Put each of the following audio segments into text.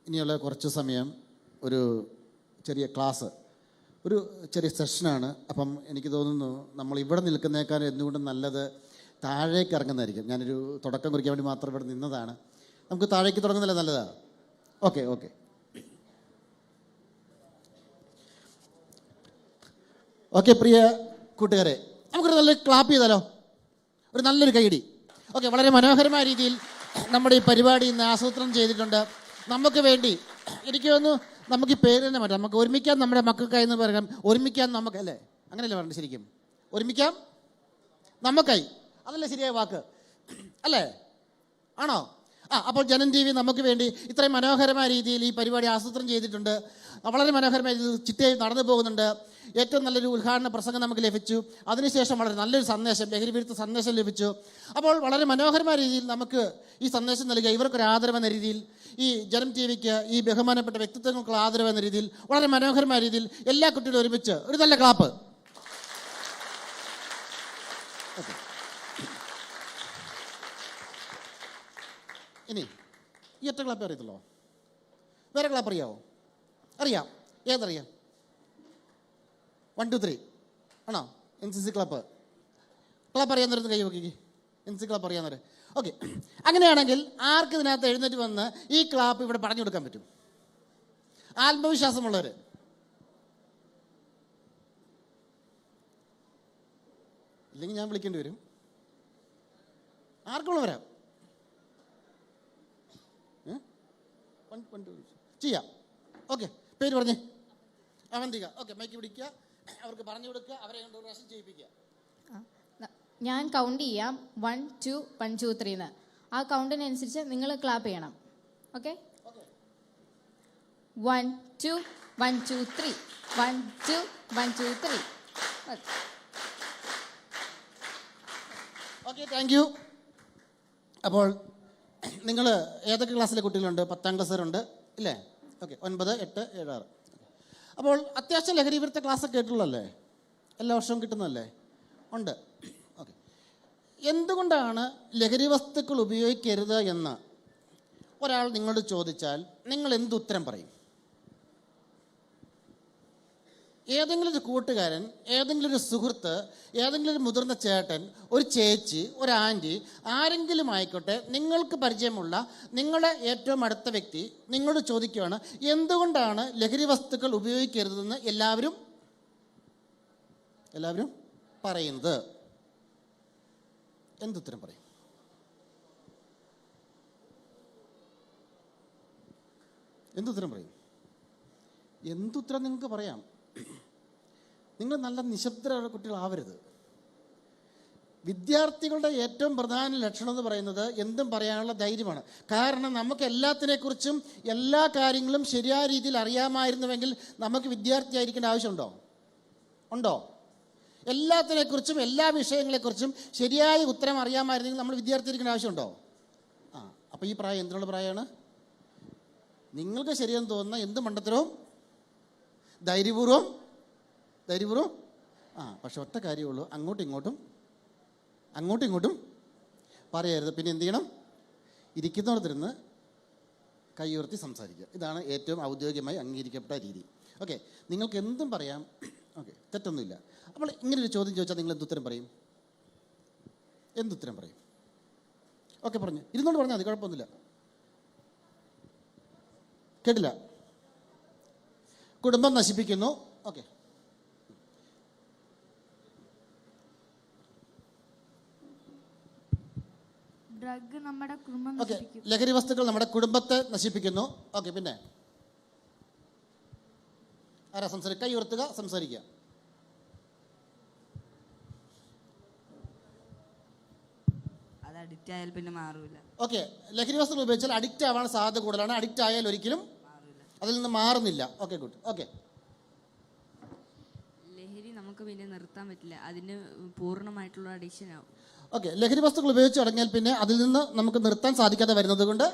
ഇനിയുള്ള കുറച്ച് സമയം ഒരു ചെറിയ ക്ലാസ്, ഒരു ചെറിയ സെഷനാണ്. അപ്പം എനിക്ക് തോന്നുന്നു നമ്മൾ ഇവിടെ നിൽക്കുന്നേക്കാളും എന്തുകൊണ്ടും നല്ലത് താഴേക്ക് ഇറങ്ങുന്നതായിരിക്കും. ഞാനൊരു തുടക്കം കുറിക്കാൻ വേണ്ടി മാത്രം ഇവിടെ നിന്നതാണ്. നമുക്ക് താഴേക്ക് തുടങ്ങുന്നില്ല, നല്ലതാണ്. ഓക്കെ ഓക്കെ ഓക്കെ പ്രിയ കൂട്ടുകാരെ, നമുക്കൊരു നല്ലൊരു ക്ലാപ്പ് ചെയ്താലോ, ഒരു നല്ലൊരു കൈയടി. ഓക്കെ, വളരെ മനോഹരമായ രീതിയിൽ നമ്മുടെ ഈ പരിപാടി ഇന്ന് ആസൂത്രണം ചെയ്തിട്ടുണ്ട്. നമുക്ക് വേണ്ടി എനിക്ക് തോന്നുന്നു നമുക്ക് ഈ പേര് തന്നെ മാറ്റാം. നമുക്ക് ഒരുമിക്കാം നമ്മുടെ മക്കൾക്കായി എന്ന് പറയാം. ഒരുമിക്കാം നമുക്ക്, അല്ലേ? അങ്ങനെയല്ലേ പറഞ്ഞത്? ശരിക്കും ഒരുമിക്കാം നമുക്കായി, അതല്ലേ ശരിയായ വാക്ക്, അല്ലേ? ആണോ? അപ്പോൾ ജനം ടി വി നമുക്ക് വേണ്ടി ഇത്രയും മനോഹരമായ രീതിയിൽ ഈ പരിപാടി ആസൂത്രണം ചെയ്തിട്ടുണ്ട്. വളരെ മനോഹരമായ രീതിയിൽ ചിട്ടയായി നടന്നു പോകുന്നുണ്ട്. ഏറ്റവും നല്ലൊരു ഉദ്ഘാടന പ്രസംഗം നമുക്ക് ലഭിച്ചു. അതിനുശേഷം വളരെ നല്ലൊരു സന്ദേശം, ലഹരി വിരുദ്ധ സന്ദേശം ലഭിച്ചു. അപ്പോൾ വളരെ മനോഹരമായ രീതിയിൽ നമുക്ക് ഈ സന്ദേശം നൽകുക, ഇവർക്കൊരു ആദരവെന്ന രീതിയിൽ, ഈ ജനം ടി വിക്ക്, ഈ ബഹുമാനപ്പെട്ട വ്യക്തിത്വങ്ങൾക്കുള്ള ആദരവെന്ന രീതിയിൽ വളരെ മനോഹരമായ രീതിയിൽ എല്ലാ കുട്ടികളും ഒരുമിച്ച് ഒരു നല്ല ക്ലാപ്പ്. ഇനി ഈ ഒറ്റ ക്ലാപ്പ് അറിയത്തുള്ളൂ? വേറെ ക്ലാപ്പ് അറിയാവോ? അറിയാം. ഏതറിയാം? 1 2 3 ആണോ? NCC ക്ലാപ്പ് അറിയാവുന്നവരൊന്ന് കൈ നോക്കി. NCC ക്ലാപ്പ് അറിയാവുന്നവർ? ഓക്കെ, അങ്ങനെയാണെങ്കിൽ ആർക്ക് ഇതിനകത്ത് എഴുന്നേറ്റ് വന്ന് ഈ ക്ലാപ്പ് ഇവിടെ പറഞ്ഞു കൊടുക്കാൻ പറ്റും? ആത്മവിശ്വാസമുള്ളവർ. ഇല്ലെങ്കിൽ ഞാൻ വിളിക്കേണ്ടി വരും. ആർക്കുള്ള വരാം, ചെയ്യാം. ഓക്കെ, പേര് പറഞ്ഞേ. അവന്തിക. ഓക്കെ, മൈക്ക് പിടിക്കുക, അവർക്ക് പറഞ്ഞു കൊടുക്കുക, അവരെ കൊണ്ട് പ്രാവശ്യം ചെയ്യിപ്പിക്കുക. ഞാൻ കൗണ്ട് ചെയ്യാം, 1 2 1 2 3 എന്ന്. ആ കൗണ്ടിനനുസരിച്ച് നിങ്ങൾ ക്ലാപ്പ് ചെയ്യണം. ഓക്കെ, 1 2 1 2 3 1 2 1 2 3. Okay, thank you. അപ്പോൾ നിങ്ങൾ ഏതൊക്കെ ക്ലാസ്സിലെ കുട്ടികളുണ്ട്? 10ാം ക്ലാസ്സുകാരുണ്ട്, ഇല്ലേ? ഓക്കെ, 9 8 7 6. അപ്പോൾ അത്യാവശ്യം ലഹരി വിരുദ്ധ ക്ലാസ്സൊക്കെ കേട്ടുള്ളല്ലേ? എല്ലാ വർഷവും കിട്ടുന്നതല്ലേ? ഉണ്ട്. ഓക്കെ, എന്തുകൊണ്ടാണ് ലഹരി വസ്തുക്കൾ ഉപയോഗിക്കരുത് എന്ന് ഒരാൾ നിങ്ങളോട് ചോദിച്ചാൽ നിങ്ങൾ എന്തുത്തരം പറയും? ഏതെങ്കിലും ഒരു കൂട്ടുകാരൻ, ഏതെങ്കിലും ഒരു സുഹൃത്ത്, ഏതെങ്കിലും ഒരു മുതിർന്ന ചേട്ടൻ, ഒരു ചേച്ചി, ഒരു ആൻറ്റി, ആരെങ്കിലും ആയിക്കോട്ടെ, നിങ്ങൾക്ക് പരിചയമുള്ള നിങ്ങളുടെ ഏറ്റവും അടുത്ത വ്യക്തി നിങ്ങളോട് ചോദിക്കുകയാണ് എന്തുകൊണ്ടാണ് ലഹരി വസ്തുക്കൾ ഉപയോഗിക്കരുതെന്ന് എല്ലാവരും പറയുന്നത്. എന്തുത്തരം പറയും? എന്തുത്തരം പറയും? എന്തുത്തരം നിങ്ങൾക്ക് പറയാം? നിങ്ങൾ നല്ല നിശബ്ദരായ കുട്ടികളാവരുത്. വിദ്യാർത്ഥികളുടെ ഏറ്റവും പ്രധാന ലക്ഷണം എന്ന് പറയുന്നത് എന്തും പറയാനുള്ള ധൈര്യമാണ്. കാരണം നമുക്ക് എല്ലാത്തിനെക്കുറിച്ചും എല്ലാ കാര്യങ്ങളും ശരിയായ രീതിയിൽ അറിയാമായിരുന്നുവെങ്കിൽ നമുക്ക് വിദ്യാർത്ഥിയായിരിക്കേണ്ട ആവശ്യമുണ്ടോ? ഉണ്ടോ? എല്ലാത്തിനെക്കുറിച്ചും എല്ലാ വിഷയങ്ങളെക്കുറിച്ചും ശരിയായ ഉത്തരം അറിയാമായിരുന്നെങ്കിൽ നമ്മൾ വിദ്യാർത്ഥിയായിരിക്കേണ്ട ആവശ്യമുണ്ടോ? അപ്പോൾ ഈ പ്രായം എന്തിനുള്ള പ്രായമാണ്? നിങ്ങൾക്ക് ശരിയെന്ന് തോന്നുന്ന എന്ത് മണ്ടത്തരവും ധൈര്യപൂർവ്വം പക്ഷെ ഒറ്റ കാര്യമുള്ളൂ, അങ്ങോട്ടും ഇങ്ങോട്ടും പറയരുത്. പിന്നെ എന്ത് ചെയ്യണം? ഇരിക്കുന്നിടത്തിരുന്ന് കൈ ഉയർത്തി സംസാരിക്കുക. ഇതാണ് ഏറ്റവും ഔദ്യോഗികമായി അംഗീകരിക്കപ്പെട്ട രീതി. ഓക്കെ, നിങ്ങൾക്ക് എന്തും പറയാം. ഓക്കെ, തെറ്റൊന്നുമില്ല. അപ്പോൾ ഇങ്ങനൊരു ചോദ്യം ചോദിച്ചാൽ നിങ്ങൾ എന്തുത്തരം പറയും? ഓക്കെ, പറഞ്ഞു. ഇരുന്നോണ്ട് പറഞ്ഞാൽ മതി, കുഴപ്പമൊന്നുമില്ല. കേട്ടില്ല? കുടുംബം നശിപ്പിക്കുന്നു. ഓക്കെ, ഡ്രഗ് നമ്മുടെ കുടുംബം നശിപ്പിക്കും. ലഹരി വസ്തുക്കൾ നമ്മുടെ കുടുംബത്തെ നശിപ്പിക്കുന്നു. ഓക്കെ, പിന്നെ ആരാ സംസാരിക്കുക? കൈ ഉയർത്തുക, സംസാരിക്കുക. അത് അഡിക്റ്റ് ആയാൽ പിന്നെ മാറൂല. ഓക്കെ, ലഹരി വസ്തുക്കൾ ഉപയോഗിച്ചാൽ അഡിക്റ്റ് ആവാൻ സാധ്യത കൂടുതലാണ്. അഡിക്റ്റ് ആയാൽ ഒരിക്കലും അതിൽ നിന്ന് മാറുന്നില്ല. Okay, good. ഓക്കെ, ലഹരി നമുക്ക് പിന്നെ നിർത്താൻ പറ്റില്ല, അതിന് പൂർണ്ണമായിട്ടുള്ള അഡിക്ഷൻ ആവും. ഓക്കെ, ലഹരി വസ്തുക്കൾ ഉപയോഗിച്ച് തുടങ്ങിയാൽ പിന്നെ അതിൽ നിന്ന് നമുക്ക് നിർത്താൻ സാധിക്കാതെ വരുന്നത് കൊണ്ട്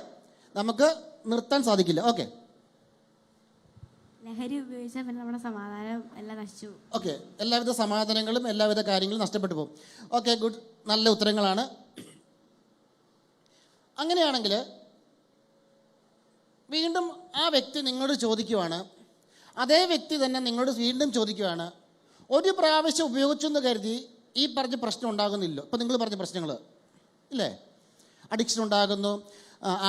നമുക്ക് നിർത്താൻ സാധിക്കില്ല. ഓക്കെ, ലഹരി ഉപയോഗിച്ചാൽ പിന്നെ നമ്മുടെ സമാധാനം എല്ലാം നശിച്ചു. ഓക്കെ, എല്ലാവിധ സമാധാനങ്ങളും എല്ലാവിധ കാര്യങ്ങളും നഷ്ടപ്പെട്ടു പോകും. Okay, good. നല്ല ഉത്തരങ്ങളാണ്. അങ്ങനെയാണെങ്കിൽ വീണ്ടും ആ വ്യക്തി നിങ്ങളോട് ചോദിക്കുവാണ്, അതേ വ്യക്തി തന്നെ നിങ്ങളോട് വീണ്ടും ചോദിക്കുവാണ്, ഒരു പ്രാവശ്യം ഉപയോഗിച്ചെന്ന് കരുതി ഈ പറഞ്ഞ പ്രശ്നം ഉണ്ടാകുന്നില്ലോ. ഇപ്പം നിങ്ങൾ പറഞ്ഞ പ്രശ്നങ്ങൾ ഇല്ലേ, അഡിക്ഷൻ ഉണ്ടാകുന്നു,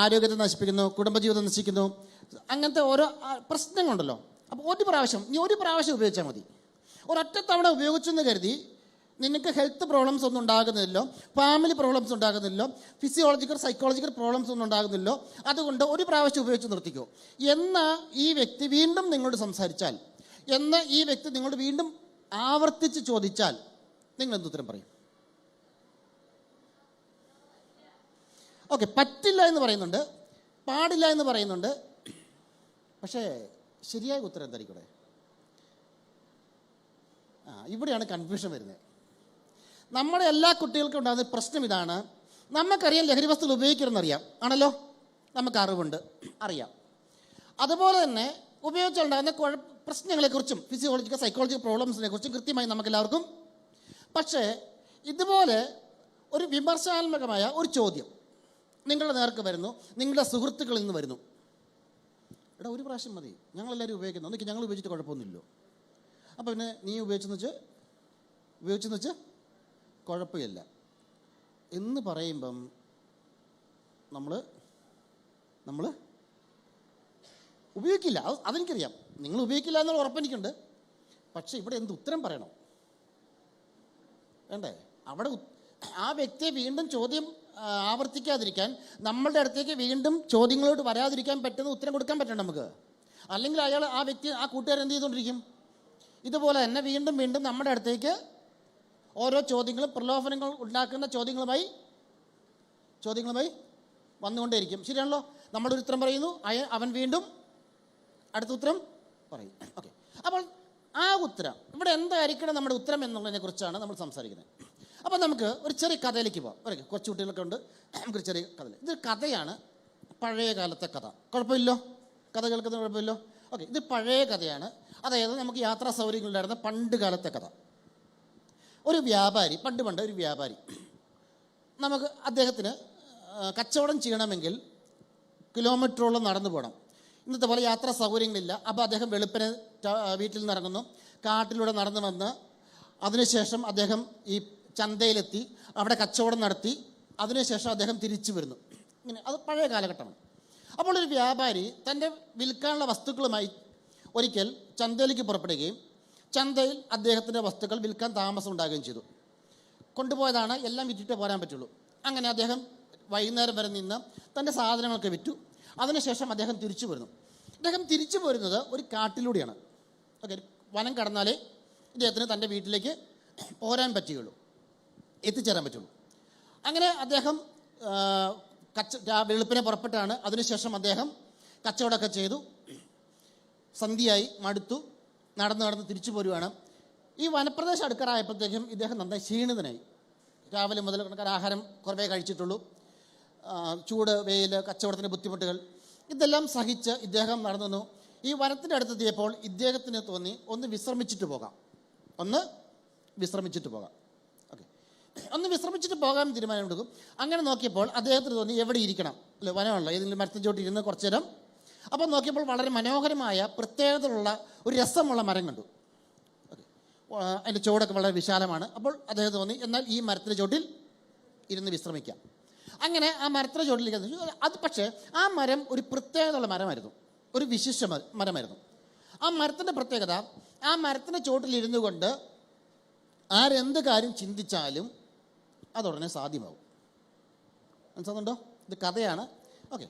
ആരോഗ്യത്തെ നശിപ്പിക്കുന്നു, കുടുംബജീവിതം നശിക്കുന്നു, അങ്ങനത്തെ ഓരോ പ്രശ്നങ്ങളുണ്ടല്ലോ. അപ്പോൾ ഒരു പ്രാവശ്യം ഉപയോഗിച്ചാൽ മതി. ഒരൊറ്റ തവണ ഉപയോഗിച്ചെന്ന് കരുതി നിനക്ക് ഹെൽത്ത് പ്രോബ്ലംസ് ഒന്നും ഉണ്ടാകുന്നില്ലോ, ഫാമിലി പ്രോബ്ലംസ് ഉണ്ടാകുന്നില്ലോ, ഫിസിയോളജിക്കൽ സൈക്കോളജിക്കൽ പ്രോബ്ലംസ് ഒന്നും ഉണ്ടാകുന്നില്ലോ, അതുകൊണ്ട് ഒരു പ്രാവശ്യം ഉപയോഗിച്ച് നിർത്തിക്കോ എന്ന് ഈ വ്യക്തി വീണ്ടും നിങ്ങളോട് സംസാരിച്ചാൽ, എന്ന് ഈ വ്യക്തി നിങ്ങളോട് വീണ്ടും ആവർത്തിച്ച് ചോദിച്ചാൽ നിങ്ങൾ എന്തുത്തരം പറയും? ഓക്കെ, പറ്റില്ല എന്ന് പറയുന്നുണ്ട്, പാടില്ല എന്ന് പറയുന്നുണ്ട്. പക്ഷേ ശരിയായ ഉത്തരം എന്തായിരിക്കും? ഇവിടെയാണ് കൺഫ്യൂഷൻ വരുന്നത്. നമ്മുടെ എല്ലാ കുട്ടികൾക്കും ഉണ്ടാകുന്ന പ്രശ്നം ഇതാണ്. നമുക്കറിയാം ലഹരി വസ്തുക്കൾ ഉപയോഗിക്കണമെന്നറിയാം, ആണല്ലോ, നമുക്ക് അറിവുണ്ട്, അറിയാം. അതുപോലെ തന്നെ ഉപയോഗിച്ചുണ്ടാകുന്ന പ്രശ്നങ്ങളെക്കുറിച്ചും ഫിസിയോളജിക്കൽ സൈക്കോളജിക്കൽ പ്രോബ്ലംസിനെ കുറിച്ചും കൃത്യമായി നമുക്കെല്ലാവർക്കും. പക്ഷേ ഇതുപോലെ ഒരു വിമർശനാത്മകമായ ഒരു ചോദ്യം നിങ്ങളുടെ നേർക്ക് വരുന്നു, നിങ്ങളുടെ സുഹൃത്തുക്കളിൽ നിന്ന് വരുന്നു. എടാ, ഒരു പ്രാവശ്യം മതി, ഞങ്ങളെല്ലാവരും ഉപയോഗിക്കുന്നു, ഒന്നിക്ക് ഞങ്ങൾ ഉപയോഗിച്ചിട്ട് കുഴപ്പമൊന്നുമില്ലോ. അപ്പോൾ പിന്നെ നീ ഉപയോഗിച്ചെന്ന് വെച്ച് കുഴപ്പമില്ല എന്ന് പറയുമ്പം നമ്മൾ ഉപയോഗിക്കില്ല. അതെനിക്കറിയാം, നിങ്ങൾ ഉപയോഗിക്കില്ല എന്നുള്ള ഉറപ്പെനിക്കുണ്ട്. പക്ഷേ ഇവിടെ എന്ത് ഉത്തരം പറയണം? വേണ്ടേ? അവിടെ ആ വ്യക്തിയെ വീണ്ടും ചോദ്യം ആവർത്തിക്കാതിരിക്കാൻ, നമ്മളുടെ അടുത്തേക്ക് വീണ്ടും ചോദ്യങ്ങളോട് വരാതിരിക്കാൻ പറ്റുന്ന ഉത്തരം കൊടുക്കാൻ പറ്റണം നമുക്ക്. അല്ലെങ്കിൽ ആ കൂട്ടുകാരൻ എന്ത് ചെയ്തുകൊണ്ടിരിക്കും? ഇതുപോലെ തന്നെ വീണ്ടും വീണ്ടും നമ്മുടെ അടുത്തേക്ക് ഓരോ ചോദ്യങ്ങളും പ്രലോഭനങ്ങൾ ഉണ്ടാക്കുന്ന ചോദ്യങ്ങളുമായി വന്നുകൊണ്ടേയിരിക്കും. ശരിയാണല്ലോ? നമ്മളൊരു ഉത്തരം പറയുന്നു, അവൻ വീണ്ടും അടുത്ത ഉത്തരം പറയും. ഓക്കെ, അപ്പോൾ ആ ഉത്തരം ഇവിടെ എന്തായിരിക്കണം നമ്മുടെ ഉത്തരം എന്നുള്ളതിനെ കുറിച്ചാണ് നമ്മൾ സംസാരിക്കുന്നത്. അപ്പോൾ നമുക്ക് ഒരു ചെറിയ കഥയിലേക്ക് പോകാം. കുറച്ച് കുട്ടികളൊക്കെ ഉണ്ട്, നമുക്കൊരു ചെറിയ കഥ. ഇതൊരു കഥയാണ്, പഴയ കാലത്തെ കഥ. കുഴപ്പമില്ലോ? കഥ കേൾക്കുന്ന കുഴപ്പമില്ലോ? ഓക്കെ, ഇത് പഴയ കഥയാണ്. അതായത് നമുക്ക് യാത്രാ സൗകര്യങ്ങളുണ്ടായിരുന്ന പണ്ട് കാലത്തെ കഥ. ഒരു വ്യാപാരി, പണ്ട് ഒരു വ്യാപാരി, നമുക്ക് അദ്ദേഹത്തിന് കച്ചവടം ചെയ്യണമെങ്കിൽ കിലോമീറ്ററോളം നടന്നു പോകണം. ഇന്നത്തെ പോലെ യാത്രാ സൗകര്യങ്ങളില്ല. അപ്പോൾ അദ്ദേഹം വെളുപ്പിന് വീട്ടിൽ നിന്ന് ഇറങ്ങുന്നു, കാട്ടിലൂടെ നടന്നു വന്ന് അതിനുശേഷം അദ്ദേഹം ഈ ചന്തയിലെത്തി, അവിടെ കച്ചവടം നടത്തി, അതിനുശേഷം അദ്ദേഹം തിരിച്ചു വരുന്നു. ഇങ്ങനെ അത് പഴയ കാലഘട്ടമാണ്. അപ്പോൾ ഒരു വ്യാപാരി തൻ്റെ വിൽക്കാനുള്ള വസ്തുക്കളുമായി ഒരിക്കൽ ചന്തയിലേക്ക് പുറപ്പെടുകയും ചന്തയിൽ അദ്ദേഹത്തിൻ്റെ വസ്തുക്കൾ വിൽക്കാൻ താമസം ഉണ്ടാകുകയും ചെയ്തു. കൊണ്ടുപോയതാണ്, എല്ലാം വിറ്റിട്ട് പോരാൻ പറ്റുള്ളൂ. അങ്ങനെ അദ്ദേഹം വൈകുന്നേരം വരെ നിന്ന് തൻ്റെ സാധനങ്ങളൊക്കെ വിറ്റു. അതിനുശേഷം അദ്ദേഹം തിരിച്ചു വരുന്നു. അദ്ദേഹം തിരിച്ചു പോരുന്നത് ഒരു കാട്ടിലൂടെയാണ്. ഓക്കെ, വനം കടന്നാലേ ഇദ്ദേഹത്തിന് തൻ്റെ വീട്ടിലേക്ക് എത്തിച്ചേരാൻ പറ്റുള്ളൂ. അങ്ങനെ അദ്ദേഹം വെളുപ്പിനെ പുറപ്പെട്ടാണ്. അതിനുശേഷം അദ്ദേഹം കച്ചവടമൊക്കെ ചെയ്തു, സന്ധ്യയായി, മടുത്തു, നടന്ന് തിരിച്ചു പോരുവാണ്. ഈ വനപ്രദേശം അടുക്കാറായപ്പോഴത്തേക്കും ഇദ്ദേഹം നന്നായി ക്ഷീണിതനായി. രാവിലെ മുതൽ ആഹാരം കുറവേ കഴിച്ചിട്ടുള്ളൂ. ചൂട്, വെയിൽ, കച്ചവടത്തിൻ്റെ ബുദ്ധിമുട്ടുകൾ ഇതെല്ലാം സഹിച്ച് ഇദ്ദേഹം നടന്നു. ഈ വനത്തിൻ്റെ അടുത്തെത്തിയപ്പോൾ ഇദ്ദേഹത്തിന് തോന്നി ഒന്ന് വിശ്രമിച്ചിട്ട് പോകാം. ഓക്കെ, ഒന്ന് വിശ്രമിച്ചിട്ട് പോകാൻ തീരുമാനമെടുക്കും. അങ്ങനെ നോക്കിയപ്പോൾ അദ്ദേഹത്തിന് തോന്നി എവിടെ ഇരിക്കണം, അല്ലെ, വനമുള്ള ഏതെങ്കിലും മരത്തിന് ചോട്ട് ഇരുന്ന് കുറച്ചു നേരം. അപ്പോൾ നോക്കിയപ്പോൾ വളരെ മനോഹരമായ പ്രത്യേകതയുള്ള ഒരു രസമുള്ള മരം കണ്ടു. ഓക്കെ, അതിൻ്റെ ചുവടൊക്കെ വളരെ വിശാലമാണ്. അപ്പോൾ അദ്ദേഹം തോന്നി എന്നാൽ ഈ മരത്തിൻ്റെ ചോട്ടിൽ ഇരുന്ന് വിശ്രമിക്കാം. അങ്ങനെ ആ മരത്തിൻ്റെ ചോട്ടിലേക്ക് അത്. പക്ഷേ ആ മരം ഒരു പ്രത്യേകതയുള്ള മരമായിരുന്നു, ഒരു വിശിഷ്ട മരമായിരുന്നു. ആ മരത്തിൻ്റെ പ്രത്യേകത, ആ മരത്തിൻ്റെ ചോട്ടിലിരുന്നു കൊണ്ട് ആരെന്ത് കാര്യം ചിന്തിച്ചാലും അതുടനെ സാധ്യമാവും. മനസ്സിലാകുന്നുണ്ടോ? ഇത് കഥയാണ്. ഓക്കെ,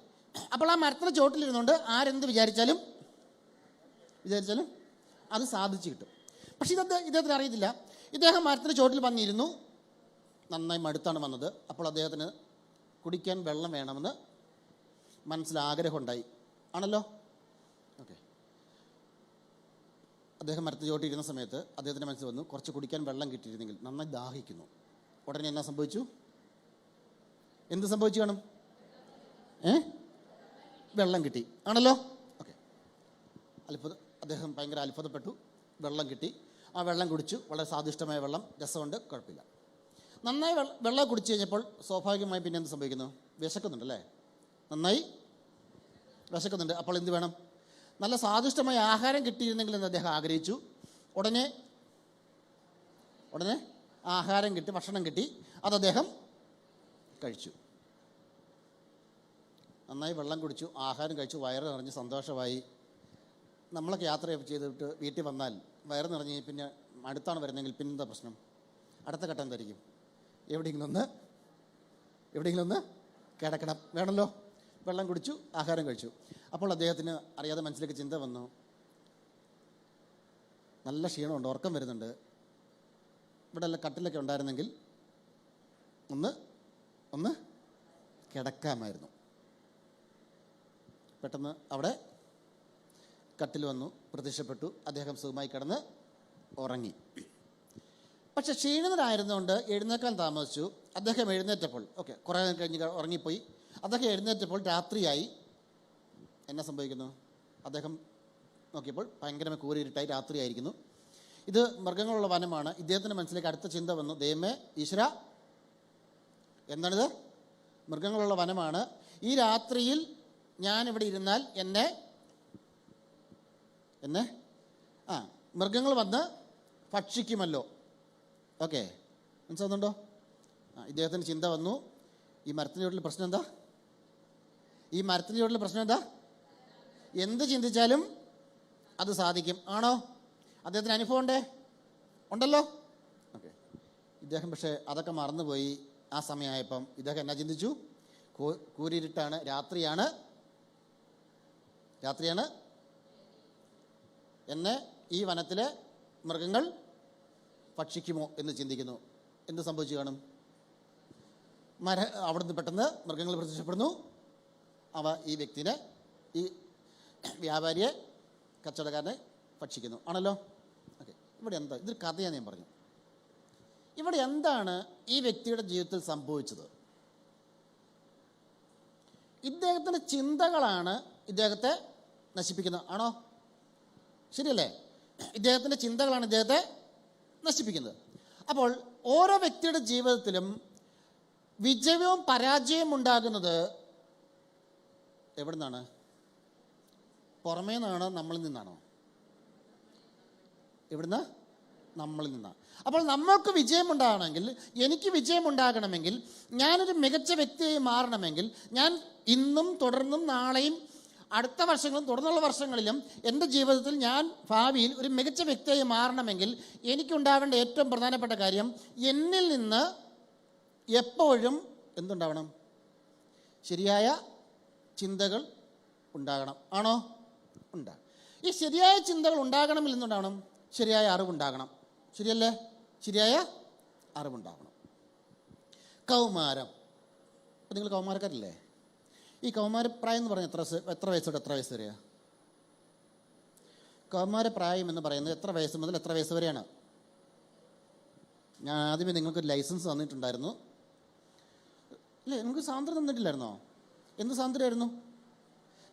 അപ്പോൾ ആ മരത്തിൻ്റെ ചോട്ടിലിരുന്നുകൊണ്ട് ആരെന്ത് വിചാരിച്ചാലും അത് സാധിച്ചു കിട്ടും. പക്ഷേ ഇദ്ദേഹത്തിന് അറിയത്തില്ല. ഇദ്ദേഹം മരത്തിൻ്റെ ചോട്ടിൽ വന്നിരുന്നു, നന്നായി മടുത്താണ് വന്നത്. അപ്പോൾ അദ്ദേഹത്തിന് കുടിക്കാൻ വെള്ളം വേണമെന്ന് മനസ്സിലാഗ്രഹമുണ്ടായി, ആണല്ലോ. ഓക്കെ, അദ്ദേഹം മരത്തിൽ ചോട്ടിയിരുന്ന സമയത്ത് അദ്ദേഹത്തിൻ്റെ മനസ്സിൽ വന്നു, കുറച്ച് കുടിക്കാൻ വെള്ളം കിട്ടിയിരുന്നെങ്കിൽ, നന്നായി ദാഹിക്കുന്നു. ഉടനെ എന്നാ സംഭവിച്ചു? എന്ത് സംഭവിച്ചു കാണും? വെള്ളം കിട്ടി, ആണല്ലോ. ഓക്കെ, അദ്ദേഹം ഭയങ്കര അത്ഭുതപ്പെട്ടു. വെള്ളം കിട്ടി, ആ വെള്ളം കുടിച്ചു. വളരെ സ്വാദിഷ്ടമായ വെള്ളം, രസമുണ്ട്, കുഴപ്പമില്ല. നന്നായി വെള്ളം കുടിച്ചു കഴിഞ്ഞപ്പോൾ സ്വാഭാവികമായി പിന്നെ എന്ത് സംഭവിക്കുന്നു? വിശക്കുന്നുണ്ടല്ലേ, നന്നായി വിശക്കുന്നുണ്ട്. അപ്പോൾ എന്ത് വേണം? നല്ല സ്വാദിഷ്ടമായ ആഹാരം കിട്ടിയിരുന്നെങ്കിൽ എന്ന് അദ്ദേഹം ആഗ്രഹിച്ചു. ഉടനെ ആഹാരം കിട്ടി, ഭക്ഷണം കിട്ടി. അത് അദ്ദേഹം കഴിച്ചു. നന്നായി വെള്ളം കുടിച്ചു, ആഹാരം കഴിച്ചു, വയറ് നിറഞ്ഞ് സന്തോഷമായി. നമ്മളൊക്കെ യാത്ര ചെയ്തിട്ട് വീട്ടിൽ വന്നാൽ വയറ് നിറഞ്ഞ് പിന്നെ അടുത്താണ് വരുന്നതെങ്കിൽ പിന്നെന്താ പ്രശ്നം? അടുത്ത ഘട്ടം എന്തായിരിക്കും? എവിടെയെങ്കിലും ഒന്ന് കിടക്കണം വേണമല്ലോ. വെള്ളം കുടിച്ചു, ആഹാരം കഴിച്ചു. അപ്പോൾ അദ്ദേഹത്തിന് അറിയാതെ മനസ്സിലേക്ക് ചിന്ത വന്നു, നല്ല ക്ഷീണമുണ്ട്, ഉറക്കം വരുന്നുണ്ട്, ഇവിടെ എല്ലാം കട്ടിലൊക്കെ ഉണ്ടായിരുന്നെങ്കിൽ ഒന്ന് കിടക്കാമായിരുന്നു. പെട്ടെന്ന് അവിടെ കട്ടിൽ വന്നു, പ്രത്യക്ഷപ്പെട്ടു. അദ്ദേഹം സുഖമായി കിടന്ന് ഉറങ്ങി. പക്ഷെ ക്ഷീണിതനായിരുന്നുകൊണ്ട് എഴുന്നേക്കാൻ താമസിച്ചു. അദ്ദേഹം എഴുന്നേറ്റപ്പോൾ കുറേ കഴിഞ്ഞ് ഉറങ്ങിപ്പോയി. അദ്ദേഹം എഴുന്നേറ്റപ്പോൾ രാത്രിയായി. എന്നാ സംഭവിക്കുന്നു? അദ്ദേഹം നോക്കിയപ്പോൾ ഭയങ്കരമായി കൂരിരുട്ടായി, രാത്രിയായിരിക്കുന്നു. ഇത് മൃഗങ്ങളുള്ള വനമാണ്. ഇദ്ദേഹത്തിൻ്റെ മനസ്സിലേക്ക് അടുത്ത ചിന്ത വന്നു, ദൈവമേ ഈശ്വര, എന്താണിത്? മൃഗങ്ങളുള്ള വനമാണ്. ഈ രാത്രിയിൽ ഞാനിവിടെ ഇരുന്നാൽ എന്നെ മൃഗങ്ങൾ വന്ന് ഭക്ഷിക്കുമല്ലോ. മനസ്സിലാവുന്നുണ്ടോ? ഇദ്ദേഹത്തിന് ചിന്ത വന്നു, ഈ മരത്തിൻ്റെ ചുവട്ടിൽ പ്രശ്നം എന്താ? എന്ത് ചിന്തിച്ചാലും അത് സാധിക്കും. ആണോ? അദ്ദേഹത്തിന് അനുഭവം ഉണ്ടല്ലോ. ഇദ്ദേഹം പക്ഷേ അതൊക്കെ മറന്നുപോയി. ആ സമയമായപ്പം ഇദ്ദേഹം എന്നാ ചിന്തിച്ചു? കൂരിരുട്ടാണ്, രാത്രിയാണ്, എന്നെ ഈ വനത്തിലെ മൃഗങ്ങൾ ഭക്ഷിക്കുമോ എന്ന് ചിന്തിക്കുന്നു. എന്ത് സംഭവിച്ചു കാണും? അവിടുന്ന് പെട്ടെന്ന് മൃഗങ്ങൾ പ്രത്യക്ഷപ്പെടുന്നു. അവ ഈ വ്യക്തിനെ, ഈ വ്യാപാരിയെ, കച്ചവടക്കാരനെ ഭക്ഷിക്കുന്നു. ആണല്ലോ. ഇവിടെ എന്താ? ഇതൊരു കഥയാണ് ഞാൻ പറഞ്ഞു. ഇവിടെ എന്താണ് ഈ വ്യക്തിയുടെ ജീവിതത്തിൽ സംഭവിച്ചത്? ഇദ്ദേഹത്തിൻ്റെ ചിന്തകളാണ് ഇദ്ദേഹത്തെ നശിപ്പിക്കുന്നത്. ആണോ? ശരിയല്ലേ? ഇദ്ദേഹത്തിൻ്റെ ചിന്തകളാണ് ഇദ്ദേഹത്തെ നശിപ്പിക്കുന്നത്. അപ്പോൾ ഓരോ വ്യക്തിയുടെ ജീവിതത്തിലും വിജയവും പരാജയവും ഉണ്ടാകുന്നത് എവിടെ നിന്നാണ്? പുറമേ നിന്നാണോ നമ്മളിൽ നിന്നാണോ? എവിടുന്ന്? നമ്മളിൽ നിന്നാണ്. അപ്പോൾ നമുക്ക് വിജയമുണ്ടാകണമെങ്കിൽ, എനിക്ക് വിജയമുണ്ടാകണമെങ്കിൽ, ഞാനൊരു മികച്ച വ്യക്തിയായി മാറണമെങ്കിൽ, ഞാൻ ഇന്നും തുടർന്നും നാളെയും അടുത്ത വർഷങ്ങളും തുടർന്നുള്ള വർഷങ്ങളിലും എൻ്റെ ജീവിതത്തിൽ ഞാൻ ഭാവിയിൽ ഒരു മികച്ച വ്യക്തിയായി മാറണമെങ്കിൽ എനിക്കുണ്ടാവേണ്ട ഏറ്റവും പ്രധാനപ്പെട്ട കാര്യം, എന്നിൽ നിന്ന് എപ്പോഴും എന്തുണ്ടാവണം? ശരിയായ ചിന്തകൾ ഉണ്ടാകണം. ആണോ? ഉണ്ടാകും. ഈ ശരിയായ ചിന്തകൾ ഉണ്ടാകണമെങ്കിൽ എന്തുണ്ടാവണം? ശരിയായ അറിവുണ്ടാകണം. ശരിയല്ലേ? ശരിയായ അറിവുണ്ടാകണം. കൗമാരം. അപ്പം നിങ്ങൾ കൗമാരക്കാരല്ലേ? ഈ കൗമാരപ്രായം എന്ന് പറഞ്ഞാൽ എത്ര വയസ്സ് തൊട്ട് എത്ര വയസ്സ് വരെയാണ്? കൗമാരപ്രായം എന്ന് പറയുന്നത് എത്ര വയസ്സ് മുതൽ എത്ര വയസ്സ് വരെയാണ്? ഞാൻ ആദ്യമേ നിങ്ങൾക്കൊരു ലൈസൻസ് തന്നിട്ടുണ്ടായിരുന്നു അല്ലേ? നിങ്ങൾക്ക് സ്വാതന്ത്ര്യം തന്നിട്ടില്ലായിരുന്നോ? എന്ത് സ്വാതന്ത്ര്യമായിരുന്നു?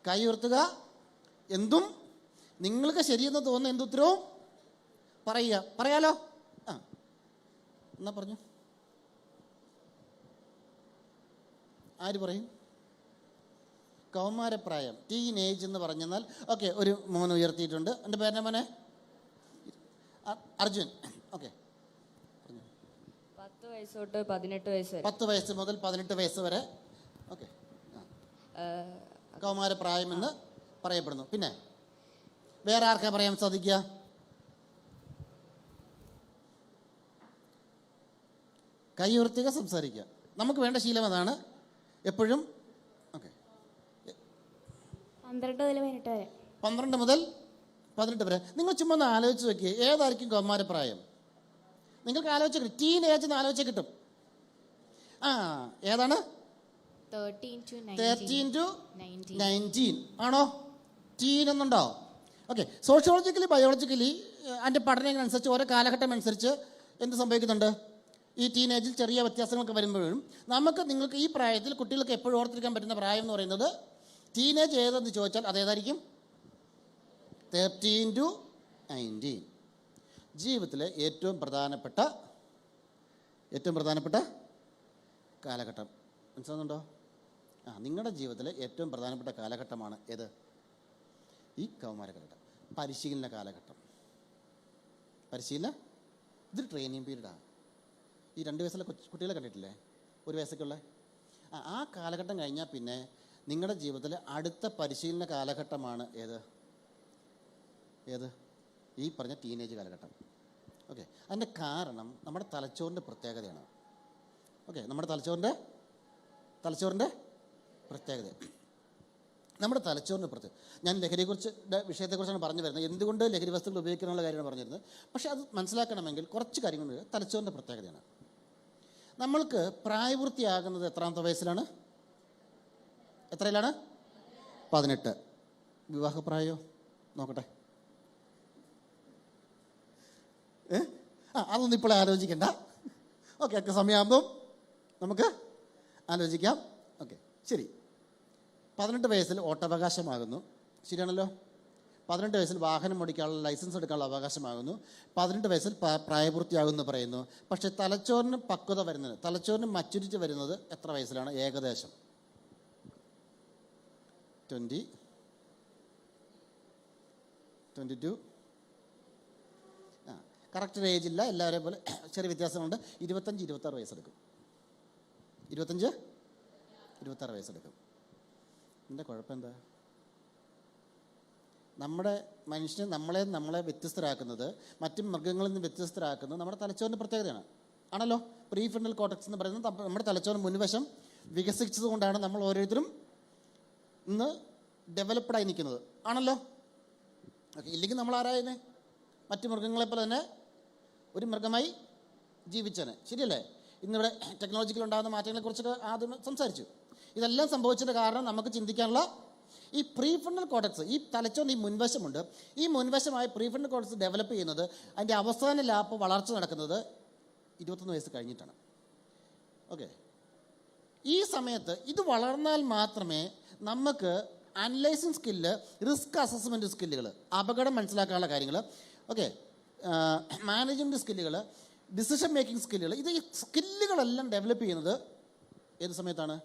കൈ ഉയർത്തുക, എന്തും നിങ്ങൾക്ക് ശരിയെന്ന് തോന്നുന്ന എന്തുത്തരവും പറയാലോ. എന്നാ പറഞ്ഞു? ആര് പറയും? കൗമാരപ്രായം, ടീനേജ് എന്ന് പറഞ്ഞാൽ ഒരു മോൻ ഉയർത്തിയിട്ടുണ്ട്. എൻ്റെ പേരെന്നെ മോനെ? അർജുൻ. 10 വയസ്സ് തൊട്ട് 18 വയസ്സ് വരെ. 10 വയസ്സ് മുതൽ 18 വയസ്സ് വരെ കൗമാരപ്രായം എന്ന് പറയപ്പെടുന്നു. പിന്നെ വേറെ ആർക്കാ പറയാൻ സാധിക്കുക? കൈ ഉയർത്തുക, സംസാരിക്കുക. നമുക്ക് വേണ്ട ശീലം അതാണ്. എപ്പോഴും 12 മുതൽ 18 വരെ. നിങ്ങൾ ചുമ്മാ ഒന്ന് ആലോചിച്ച് നോക്കിയേ, ഏതായിരിക്കും കൗമാരപ്രായം? നിങ്ങൾക്ക് ആലോചിച്ച് കിട്ടും. ടീനേജ് എന്ന് ആലോചിച്ച് കിട്ടും. ഏതാണ്? 13 to 19 ആണോ? ടീൻ എന്നുണ്ടോ? സോഷ്യോളജിക്കലി, ബയോളജിക്കലി അതിൻ്റെ പഠനങ്ങളനുസരിച്ച് ഓരോ കാലഘട്ടം അനുസരിച്ച് എന്ത് സംഭവിക്കുന്നുണ്ട്? ഈ ടീനേജിൽ ചെറിയ വ്യത്യാസങ്ങളൊക്കെ വരുമ്പോഴും നിങ്ങൾക്ക് ഈ പ്രായത്തിൽ കുട്ടികൾക്ക് എപ്പോഴും ഓർത്തിരിക്കാൻ പറ്റുന്ന പ്രായം എന്ന് പറയുന്നത് ടീനേജ് ഏതെന്ന് ചോദിച്ചാൽ അതേതായിരിക്കും? 13 to 19. ജീവിതത്തിലെ ഏറ്റവും പ്രധാനപ്പെട്ട കാലഘട്ടം. മനസ്സിലാകുന്നുണ്ടോ? നിങ്ങളുടെ ജീവിതത്തിലെ ഏറ്റവും പ്രധാനപ്പെട്ട കാലഘട്ടമാണ് ഏത്? ഈ കൗമാര കാലഘട്ടം, പരിശീലന കാലഘട്ടം. ഇതൊരു ട്രെയിനിങ് പീരീഡാണ്. ഈ 2 വയസ്സുള്ള കുട്ടികളെ കണ്ടിട്ടില്ലേ? 1 വയസ്സൊക്കെ ഉള്ള ആ കാലഘട്ടം കഴിഞ്ഞാൽ പിന്നെ നിങ്ങളുടെ ജീവിതത്തിലെ അടുത്ത പരിശീലന കാലഘട്ടമാണ് ഏത്? ഈ പറഞ്ഞ ടീനേജ് കാലഘട്ടം. ഓക്കെ, അതിൻ്റെ കാരണം നമ്മുടെ തലച്ചോറിൻ്റെ പ്രത്യേകതയാണ്. ഓക്കെ, നമ്മുടെ തലച്ചോറിൻ്റെ പ്രത്യേകത. നമ്മുടെ തലച്ചോറിൻ്റെ പ്രത്യേകത. ഞാൻ വിഷയത്തെക്കുറിച്ചാണ് പറഞ്ഞു വരുന്നത്. എന്തുകൊണ്ട് ലഹരി വസ്തുക്കൾ ഉപയോഗിക്കാനുള്ള കാര്യമാണ് പറഞ്ഞിരുന്നത്. പക്ഷേ അത് മനസ്സിലാക്കണമെങ്കിൽ കുറച്ച് കാര്യങ്ങളുണ്ട്. തലച്ചോറിൻ്റെ പ്രത്യേകതയാണ്. നമ്മൾക്ക് പ്രായപൂർത്തിയാകുന്നത് എത്രാമത്തെ വയസ്സിലാണ്? എത്രയിലാണ്? 18. വിവാഹപ്രായമോ നോക്കട്ടെ. അതൊന്നും ഇപ്പോഴേ ആലോചിക്കണ്ട. ഓക്കെ, ഒക്കെ സമയമാകുമ്പം നമുക്ക് ആലോചിക്കാം. ഓക്കെ, ശരി. 18 വയസ്സിൽ വോട്ടവകാശമാകുന്നു. ശരിയാണല്ലോ. 18 വയസ്സിൽ വാഹനം ഓടിക്കാനുള്ള ലൈസൻസ് എടുക്കാനുള്ള അവകാശമാകുന്നു. 18 വയസ്സിൽ പ്രായപൂർത്തിയാകുമെന്ന് പറയുന്നു. പക്ഷേ തലച്ചോറിന് പക്വത വരുന്നത്, തലച്ചോറിന് മച്ചുരിച്ച് വരുന്നത് എത്ര വയസ്സിലാണ്? ഏകദേശം 20, 22. കറക്റ്റ് ഏജ് ഇല്ല, എല്ലാവരെയും പോലെ ചെറിയ വ്യത്യാസമുണ്ട്. 25, 26 വയസ്സെടുക്കും. 25, 26 വയസ്സെടുക്കും. എൻ്റെ കുഴപ്പം എന്താ? നമ്മുടെ മനുഷ്യനെ നമ്മളെ വ്യത്യസ്തരാക്കുന്നത്, മറ്റു മൃഗങ്ങളിൽ നിന്ന് വ്യത്യസ്തരാക്കുന്നത് നമ്മുടെ തലച്ചോറിൻ്റെ പ്രത്യേകതയാണ്. ആണല്ലോ. പ്രീ ഫ്രണ്ടൽ കോർട്ടക്സ് എന്ന് പറയുന്നത് നമ്മുടെ തലച്ചോറിന് മുൻവശം വികസിച്ചത് കൊണ്ടാണ് നമ്മൾ ഓരോരുത്തരും ഇന്ന് ഡെവലപ്ഡായി നിൽക്കുന്നത്. ആണല്ലോ. ഓക്കെ, ഇല്ലെങ്കിൽ നമ്മൾ ആരായനെ? മറ്റു മൃഗങ്ങളെപ്പോലെ തന്നെ ഒരു മൃഗമായി ജീവിച്ചേനെ. ശരിയല്ലേ? ഇന്നിവിടെ ടെക്നോളജിക്കൽ ഉണ്ടാകുന്ന മാറ്റങ്ങളെക്കുറിച്ചൊക്കെ ആദ്യം സംസാരിച്ചു. ഇതെല്ലാം സംഭവിച്ചതിൻ്റെ കാരണം നമുക്ക് ചിന്തിക്കാനുള്ള ഈ പ്രീ ഫ്രണ്ടൽ കോർട്ടക്സ്, ഈ തലച്ചോറിന് ഈ മുൻവശമുണ്ട്. ഈ മുൻവശമായ പ്രീ ഫ്രണ്ടൽ കോർട്ടക്സ് ഡെവലപ്പ് ചെയ്യുന്നത്, അതിൻ്റെ അവസാന ലാപ്പ് വളർച്ച നടക്കുന്നത് 21 വയസ്സ് കഴിഞ്ഞിട്ടാണ്. ഓക്കെ, ഈ സമയത്ത് ഇത് വളർന്നാൽ മാത്രമേ നമുക്ക് അനലൈസിങ് സ്കില്ല്, റിസ്ക് അസസ്മെൻറ്റ് സ്കില്ലുകൾ, അപകടം മനസ്സിലാക്കാനുള്ള കാര്യങ്ങൾ, ഓക്കെ, മാനേജ്മെൻറ്റ് സ്കില്ലുകൾ, ഡിസിഷൻ മേക്കിംഗ് സ്കില്ലുകൾ, ഇത് ഈ സ്കില്ലുകളെല്ലാം ഡെവലപ്പ് ചെയ്യുന്നത് ഏത് സമയത്താണ്?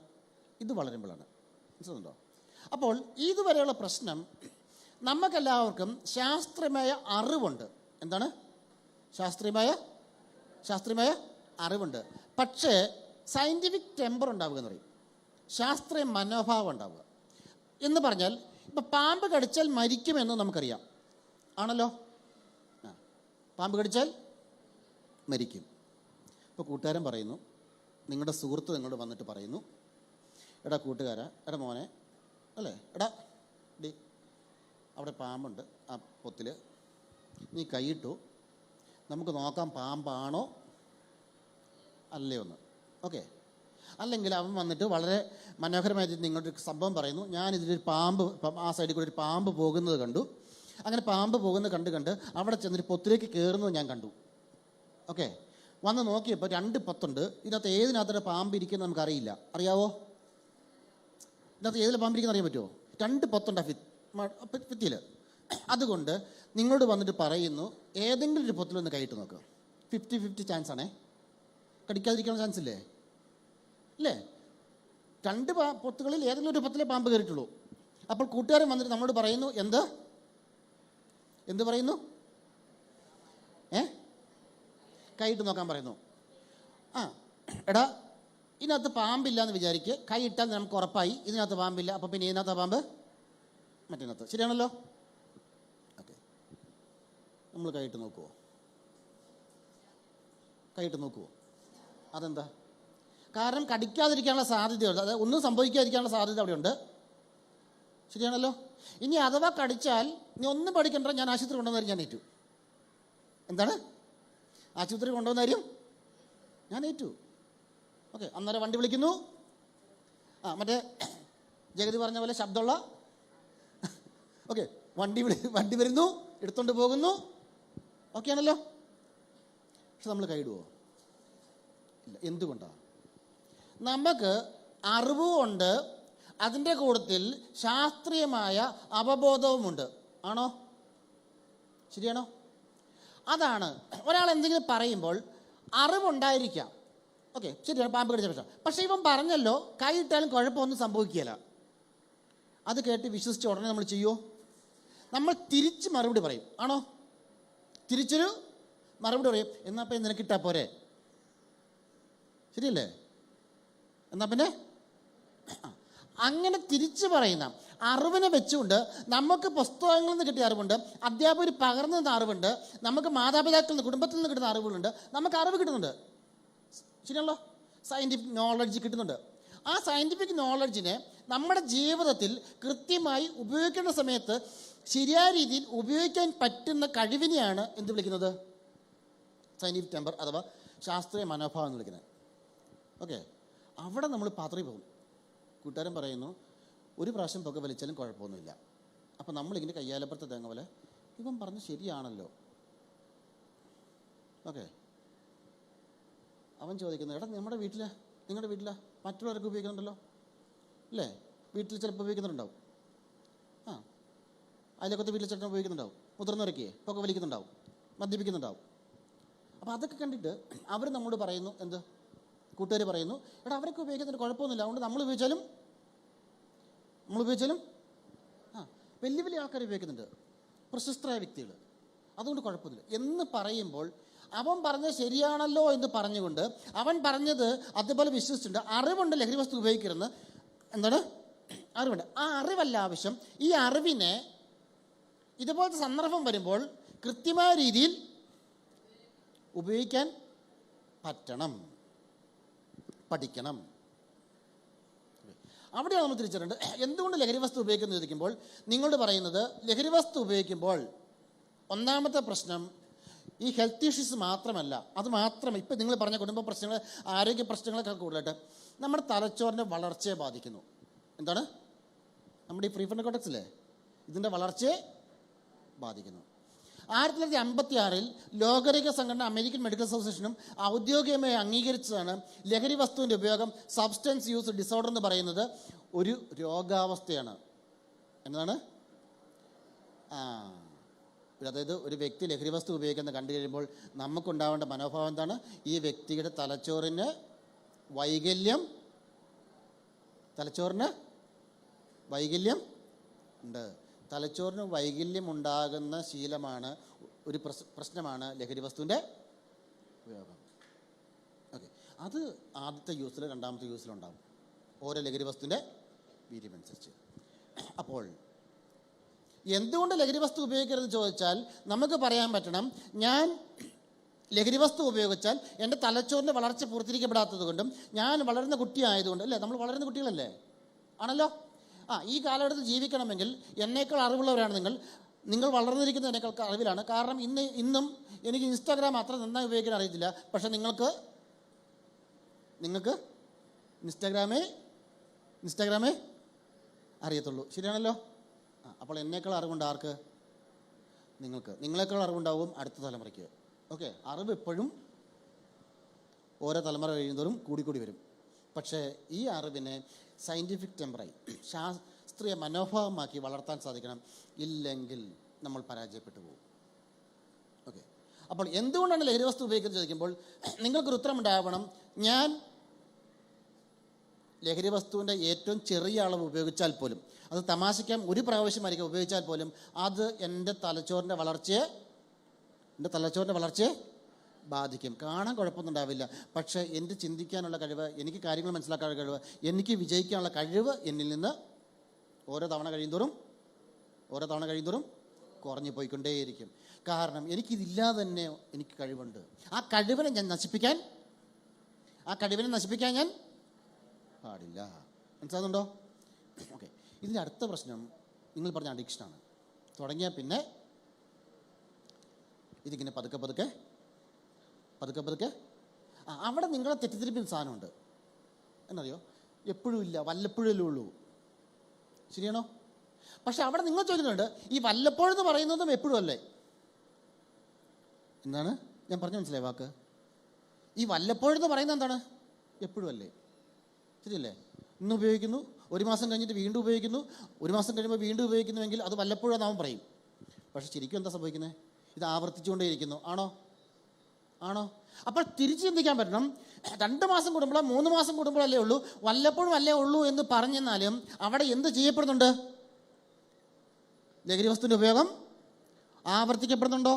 ഇത് വളരുമ്പോഴാണ്. മനസ്സിലുണ്ടോ? അപ്പോൾ ഇതുവരെയുള്ള പ്രശ്നം, നമുക്കെല്ലാവർക്കും ശാസ്ത്രീയമായ അറിവുണ്ട്. എന്താണ്? ശാസ്ത്രീയമായ അറിവുണ്ട്. പക്ഷേ സയൻറ്റിഫിക് ടെമ്പർ ഉണ്ടാവുക എന്ന് പറയും, ശാസ്ത്രീയ മനോഭാവം ഉണ്ടാവുക എന്ന് പറഞ്ഞാൽ, ഇപ്പം പാമ്പ് കടിച്ചാൽ മരിക്കുമെന്ന് നമുക്കറിയാം. ആണല്ലോ. പാമ്പ് കടിച്ചാൽ മരിക്കും. ഇപ്പോൾ കൂട്ടുകാരൻ പറയുന്നു, നിങ്ങളുടെ സുഹൃത്ത് നിങ്ങളോട് വന്നിട്ട് പറയുന്നു, എടാ കൂട്ടുകാരാ, എടാ മോനെ, അല്ലേ, എടാ ഡി, അവിടെ പാമ്പുണ്ട് ആ പൊത്തിൽ, നീ കൈയിട്ടു, നമുക്ക് നോക്കാം പാമ്പാണോ അല്ലയോ എന്ന്. ഓക്കെ, അല്ലെങ്കിൽ അവൻ വന്നിട്ട് വളരെ മനോഹരമായിട്ട് നിങ്ങളുടെ സംഭവം പറയുന്നു, ഞാനിതിലൊരു പാമ്പ്, ആ സൈഡിൽ കൂടെ ഒരു പാമ്പ് പോകുന്നത് കണ്ടു, അങ്ങനെ പാമ്പ് പോകുന്നത് കണ്ട് അവിടെ ചെന്നൊരു പൊത്തിലേക്ക് കയറുന്നത് ഞാൻ കണ്ടു. ഓക്കെ, വന്ന് നോക്കിയപ്പോൾ 2 പൊത്തുണ്ട്. ഇതിനകത്ത് ഏതിനകത്തൊരു പാമ്പ് ഇരിക്കുന്നത് നമുക്കറിയില്ല. അറിയാവോ? ഇതിനകത്ത് ഏതിൽ പാമ്പിരിക്കുന്ന അറിയാൻ പറ്റുമോ? 2 പൊത്തുണ്ട് ഭിത്തിയിൽ. അതുകൊണ്ട് നിങ്ങളോട് വന്നിട്ട് പറയുന്നു, ഏതെങ്കിലും ഒരു പൊത്തിലൊന്ന് കൈയിട്ട് നോക്കുക. 50-50 ചാൻസ് ആണേ, കടിക്കാതിരിക്കാനുള്ള ചാൻസ് ഇല്ലേ? അല്ലേ? 2 പൊത്തുകളിൽ ഏതെങ്കിലും ഒരു പൊത്തിലേ പാമ്പ് കയറിയിട്ടുള്ളൂ. അപ്പോൾ കൂട്ടുകാരൻ വന്നിട്ട് നമ്മളോട് പറയുന്നു, എന്ത് പറയുന്നു? കൈയിട്ട് നോക്കാൻ പറയുന്നു. എടാ, ഇതിനകത്ത് പാമ്പില്ല എന്ന് വിചാരിക്കുക, കൈ ഇട്ടാൽ നമുക്ക് ഉറപ്പായി ഇതിനകത്ത് പാമ്പില്ല. അപ്പോൾ പിന്നെ ഇതിനകത്ത് പാമ്പ് മറ്റേനകത്ത്. ശരിയാണല്ലോ. ഓക്കെ, നമ്മൾ കൈയിട്ട് നോക്കുമോ? അതെന്താ? കാരണം കടിക്കാതിരിക്കാനുള്ള സാധ്യതയുണ്ട്, അതായത് ഒന്നും സംഭവിക്കാതിരിക്കാനുള്ള സാധ്യത അവിടെയുണ്ട്. ശരിയാണല്ലോ. ഇനി അഥവാ കടിച്ചാൽ നീ ഒന്നും പഠിക്കണ്ട, ഞാൻ ആശുപത്രി കൊണ്ടുവന്ന ഞാൻ ഏറ്റു. എന്താണ്? ആശുപത്രി കൊണ്ടുവന്ന കാര്യം ഞാൻ ഏറ്റു. ഓക്കെ, അന്നേരം വണ്ടി വിളിക്കുന്നു. മറ്റേ ജഗതി പറഞ്ഞ പോലെ ശബ്ദമുള്ള, ഓക്കെ, വണ്ടി വരുന്നു, എടുത്തോണ്ട് പോകുന്നു. ഓക്കെ ആണല്ലോ. പക്ഷെ നമ്മൾ കൈയിടുവോ? ഇല്ല. എന്തുകൊണ്ടാണ്? നമുക്ക് അറിവുമുണ്ട്, അതിൻ്റെ കൂട്ടത്തിൽ ശാസ്ത്രീയമായ അവബോധവുമുണ്ട്. ആണോ? ശരിയാണോ? അതാണ് ഒരാൾ എന്തെങ്കിലും പറയുമ്പോൾ അറിവുണ്ടായിരിക്കാം, ഓക്കെ, ശരിയാണ്, പാമ്പ് കടിച്ച വിഷം. പക്ഷെ ഇവൻ പറഞ്ഞല്ലോ കൈയിട്ടാലും കുഴപ്പമൊന്നും സംഭവിക്കുകയില്ല. അത് കേട്ട് വിശ്വസിച്ച് ഉടനെ നമ്മൾ ചെയ്യുമോ? നമ്മൾ തിരിച്ച് മറുപടി പറയും. ആണോ? തിരിച്ചൊരു മറുപടി പറയും. എന്നാ പിന്നെ നിനക്കിട്ടാ പോരെ, ശരിയല്ലേ? എന്നാ പിന്നെ അങ്ങനെ തിരിച്ചു പറയുന്ന അറിവിനെ വെച്ചുകൊണ്ട് നമുക്ക് പുസ്തകങ്ങളിൽ നിന്ന് കിട്ടിയ അറിവുണ്ട്, അധ്യാപകർ പകർന്നു തന്ന അറിവുണ്ട്, നമുക്ക് മാതാപിതാക്കളിൽ നിന്ന് കുടുംബത്തിൽ നിന്ന് കിട്ടുന്ന അറിവുകളുണ്ട്, നമുക്ക് അറിവ് കിട്ടുന്നുണ്ട്. ശരിയാണല്ലോ? സയൻറ്റിഫിക് നോളജ് കിട്ടുന്നുണ്ട്. ആ സയൻറ്റിഫിക് നോളജിനെ നമ്മുടെ ജീവിതത്തിൽ കൃത്യമായി ഉപയോഗിക്കേണ്ട സമയത്ത് ശരിയായ രീതിയിൽ ഉപയോഗിക്കാൻ പറ്റുന്ന കഴിവിനെയാണ് എന്ത് വിളിക്കുന്നത്? സയൻറ്റിഫിക് ടെമ്പർ അഥവാ ശാസ്ത്രീയ മനോഭാവം എന്ന് വിളിക്കുന്നത്. ഓക്കെ, അവിടെ നമ്മൾ പോകും. കൂട്ടുകാരൻ പറയുന്നു ഒരു പ്രാവശ്യം പുക വലിച്ചാലും കുഴപ്പമൊന്നുമില്ല. അപ്പം നമ്മളിങ്ങനെ കയ്യാലപ്പുറത്ത് തേങ്ങ പോലെ ഇവൻ പറഞ്ഞ് ശരിയാണല്ലോ. ഓക്കെ, അവൻ ചോദിക്കുന്നത്, എടാ നിങ്ങളുടെ വീട്ടിലെ നിങ്ങളുടെ വീട്ടിലെ മറ്റുള്ളവരൊക്കെ ഉപയോഗിക്കുന്നുണ്ടല്ലോ അല്ലേ? വീട്ടിൽ ചിലപ്പോൾ ഉപയോഗിക്കുന്നുണ്ടാവും. ആ, അതിലൊക്കെ വീട്ടിൽ ചിലപ്പോൾ ഉപയോഗിക്കുന്നുണ്ടാവും. മുതിർന്നവരൊക്കെ പുക വലിക്കുന്നുണ്ടാവും, മദ്യപിക്കുന്നുണ്ടാവും. അപ്പോൾ അതൊക്കെ കണ്ടിട്ട് അവർ നമ്മോട് പറയുന്നു, എന്ത്? കൂട്ടുകാർ പറയുന്നു, എടാ അവരൊക്കെ ഉപയോഗിക്കുന്നുണ്ട്, കുഴപ്പമൊന്നുമില്ല, അതുകൊണ്ട് നമ്മൾ ഉപയോഗിച്ചാലും ആ, വലിയ വലിയ ആൾക്കാർ ഉപയോഗിക്കുന്നുണ്ട്, പ്രശസ്തരായ വ്യക്തികൾ, അതുകൊണ്ട് കുഴപ്പമൊന്നുമില്ല എന്ന് പറയുമ്പോൾ അവൻ പറഞ്ഞത് ശരിയാണല്ലോ എന്ന് പറഞ്ഞുകൊണ്ട് അവൻ പറഞ്ഞത് അതുപോലെ വിശ്വസിച്ചിട്ടുണ്ട്. അറിവുണ്ട് ലഹരി വസ്തു ഉപയോഗിക്കരുതെന്ന്. എന്താണ്? അറിവുണ്ട്. ആ അറിവല്ല ആവശ്യം. ഈ അറിവിനെ ഇതുപോലത്തെ സന്ദർഭം വരുമ്പോൾ കൃത്യമായ രീതിയിൽ ഉപയോഗിക്കാൻ പറ്റണം, പഠിക്കണം. അവിടെയാണ് നമ്മൾ തിരിച്ചറിയേണ്ടത്. എന്തുകൊണ്ട് ലഹരി വസ്തു ഉപയോഗിക്കുന്നത് ചോദിക്കുമ്പോൾ നിങ്ങളോട് പറയുന്നത്, ലഹരി വസ്തു ഉപയോഗിക്കുമ്പോൾ ഒന്നാമത്തെ പ്രശ്നം ഈ ഹെൽത്ത് ഇഷ്യൂസ് മാത്രമല്ല, അത് മാത്രമല്ല, ഇപ്പം നിങ്ങൾ പറഞ്ഞ കുടുംബ പ്രശ്നങ്ങൾ, ആരോഗ്യ പ്രശ്നങ്ങളൊക്കെ കൂടുതലായിട്ട് നമ്മുടെ തലച്ചോറിൻ്റെ വളർച്ചയെ ബാധിക്കുന്നു. എന്താണ്? നമ്മുടെ ഈ പ്രീഫ്രണ്ടൽ കോർട്ടക്സിലെ ഇതിൻ്റെ വളർച്ചയെ ബാധിക്കുന്നു. 1956 ലോകാരോഗ്യ സംഘടന, അമേരിക്കൻ മെഡിക്കൽ അസോസിയേഷനും ഔദ്യോഗികമായി അംഗീകരിച്ചതാണ് ലഹരി വസ്തുവിൻ്റെ ഉപയോഗം, സബ്സ്റ്റൻസ് യൂസ് ഡിസോർഡർ എന്ന് പറയുന്നത് ഒരു രോഗാവസ്ഥയാണ്. എന്താണ്? അതായത് ഒരു വ്യക്തി ലഹരി വസ്തു ഉപയോഗിക്കുന്നത് കണ്ടു കഴിയുമ്പോൾ നമുക്കുണ്ടാവേണ്ട മനോഭാവം എന്താണ്? ഈ വ്യക്തിയുടെ തലച്ചോറിന് വൈകല്യം ഉണ്ട്. തലച്ചോറിന് വൈകല്യം ഉണ്ടാകുന്ന ശീലമാണ്, ഒരു പ്രശ്നമാണ് ലഹരി വസ്തുവിൻ്റെ ഉപയോഗം. ഓക്കെ, അത് ആദ്യത്തെ യൂസിൽ രണ്ടാമത്തെ യൂസിലുണ്ടാകും, ഓരോ ലഹരി വസ്തുവിൻ്റെ വീര്യമനുസരിച്ച്. അപ്പോൾ എന്തുകൊണ്ട് ലഹരി വസ്തു ഉപയോഗിക്കരുതെന്ന് ചോദിച്ചാൽ നമുക്ക് പറയാൻ പറ്റണം, ഞാൻ ലഹരി വസ്തു ഉപയോഗിച്ചാൽ എൻ്റെ തലച്ചോറിൻ്റെ വളർച്ച പൂർത്തീകരിക്കപ്പെടാത്തത് കൊണ്ടും ഞാൻ വളരുന്ന കുട്ടിയായതുകൊണ്ട്, അല്ലേ? നമ്മൾ വളരുന്ന കുട്ടികളല്ലേ? ആണല്ലോ. ഈ കാലഘട്ടത്തിൽ ജീവിക്കണമെങ്കിൽ എന്നേക്കാൾ അറിവുള്ളവരാണ് നിങ്ങൾ വളർന്നിരിക്കുന്നത് എന്നേക്കാൾ അറിവിലാണ്. കാരണം ഇന്നും എനിക്ക് ഇൻസ്റ്റാഗ്രാം അത്ര നന്നായി ഉപയോഗിക്കാൻ അറിയത്തില്ല, പക്ഷെ നിങ്ങൾക്ക് ഇൻസ്റ്റാഗ്രാമേ അറിയത്തുള്ളൂ. ശരിയാണല്ലോ? അപ്പോൾ എന്നേക്കാൾ അറിവുണ്ട് ആർക്ക്? നിങ്ങളെക്കാൾ അറിവുണ്ടാവും അടുത്ത തലമുറയ്ക്ക്. ഓക്കെ, അറിവ് എപ്പോഴും ഓരോ തലമുറ കഴിയുന്നതോറും കൂടിക്കൂടി വരും. പക്ഷേ ഈ അറിവിനെ സയൻറ്റിഫിക് ടെമ്പറായി ശാസ്ത്രീയ മനോഭാവമാക്കി വളർത്താൻ സാധിക്കണം. ഇല്ലെങ്കിൽ നമ്മൾ പരാജയപ്പെട്ടു പോകും. ഓക്കെ, അപ്പോൾ എന്തുകൊണ്ടാണ് ലഹരി വസ്തു ഉപയോഗിക്കുന്നത് ചോദിക്കുമ്പോൾ നിങ്ങൾക്കൊരു ഉത്തരം ഉണ്ടാവണം. ഞാൻ ലഹരി വസ്തുവിൻ്റെ ഏറ്റവും ചെറിയ അളവ് ഉപയോഗിച്ചാൽ പോലും, അത് തമാശയ്ക്കാൻ ഒരു പ്രാവശ്യമായിരിക്കും ഉപയോഗിച്ചാൽ പോലും, അത് എൻ്റെ തലച്ചോറിൻ്റെ വളർച്ചയെ ബാധിക്കും. കാണാൻ കുഴപ്പമൊന്നും ഉണ്ടാവില്ല, പക്ഷേ എൻ്റെ ചിന്തിക്കാനുള്ള കഴിവ്, എനിക്ക് കാര്യങ്ങൾ മനസ്സിലാക്കാനുള്ള കഴിവ്, എനിക്ക് വിജയിക്കാനുള്ള കഴിവ് എന്നിൽ നിന്ന് ഓരോ തവണ കഴിയുന്തോറും കുറഞ്ഞു പോയിക്കൊണ്ടേയിരിക്കും. കാരണം എനിക്കിതില്ലാതെ തന്നെ എനിക്ക് കഴിവുണ്ട്. ആ കഴിവിനെ നശിപ്പിക്കാൻ ഞാൻ പാടില്ല. മനസ്സിലാകുന്നുണ്ടോ? ഓക്കെ, ഇതിൻ്റെ അടുത്ത പ്രശ്നം നിങ്ങൾ പറഞ്ഞ അഡിക്ഷനാണ്. തുടങ്ങിയാൽ പിന്നെ ഇതിങ്ങനെ പതുക്കെ അവിടെ നിങ്ങളെ തെറ്റിദ്ധരിപ്പിക്കുന്ന സാധനമുണ്ട്. എന്നറിയോ? എപ്പോഴും ഇല്ല, വല്ലപ്പോഴല്ലേ ഉള്ളൂ. ശരിയാണോ? പക്ഷെ അവിടെ നിങ്ങൾ ചോദിക്കുന്നുണ്ട്, ഈ വല്ലപ്പോഴെന്ന് പറയുന്നതും എപ്പോഴും അല്ലേ? എന്താണ് ഞാൻ പറഞ്ഞു മനസ്സിലായി വാക്ക്? ഈ വല്ലപ്പോഴെന്ന് പറയുന്നത് എന്താണ്? എപ്പോഴും അല്ലേ? ശരിയല്ലേ? ഇന്ന് ഉപയോഗിക്കുന്നു, ഒരു മാസം കഴിഞ്ഞിട്ട് വീണ്ടും ഉപയോഗിക്കുന്നു, ഒരു മാസം കഴിയുമ്പോൾ വീണ്ടും ഉപയോഗിക്കുന്നുവെങ്കിൽ അത് വല്ലപ്പോഴും അവൻ പറയും. പക്ഷെ ശരിക്കും എന്താ സംഭവിക്കുന്നത്? ഇത് ആവർത്തിച്ചുകൊണ്ടേയിരിക്കുന്നു. ആണോ? അപ്പോൾ തിരിച്ച് ചിന്തിക്കാൻ പറ്റണം. 2 മാസം കൂടുമ്പോഴോ 3 മാസം കൂടുമ്പോഴല്ലേ ഉള്ളൂ, വല്ലപ്പോഴും അല്ലേ ഉള്ളൂ എന്ന് പറഞ്ഞെന്നാലും അവിടെ എന്ത് ചെയ്യപ്പെടുന്നുണ്ട്? ലഹരി വസ്തുവിൻ്റെ ഉപയോഗം ആവർത്തിക്കപ്പെടുന്നുണ്ടോ?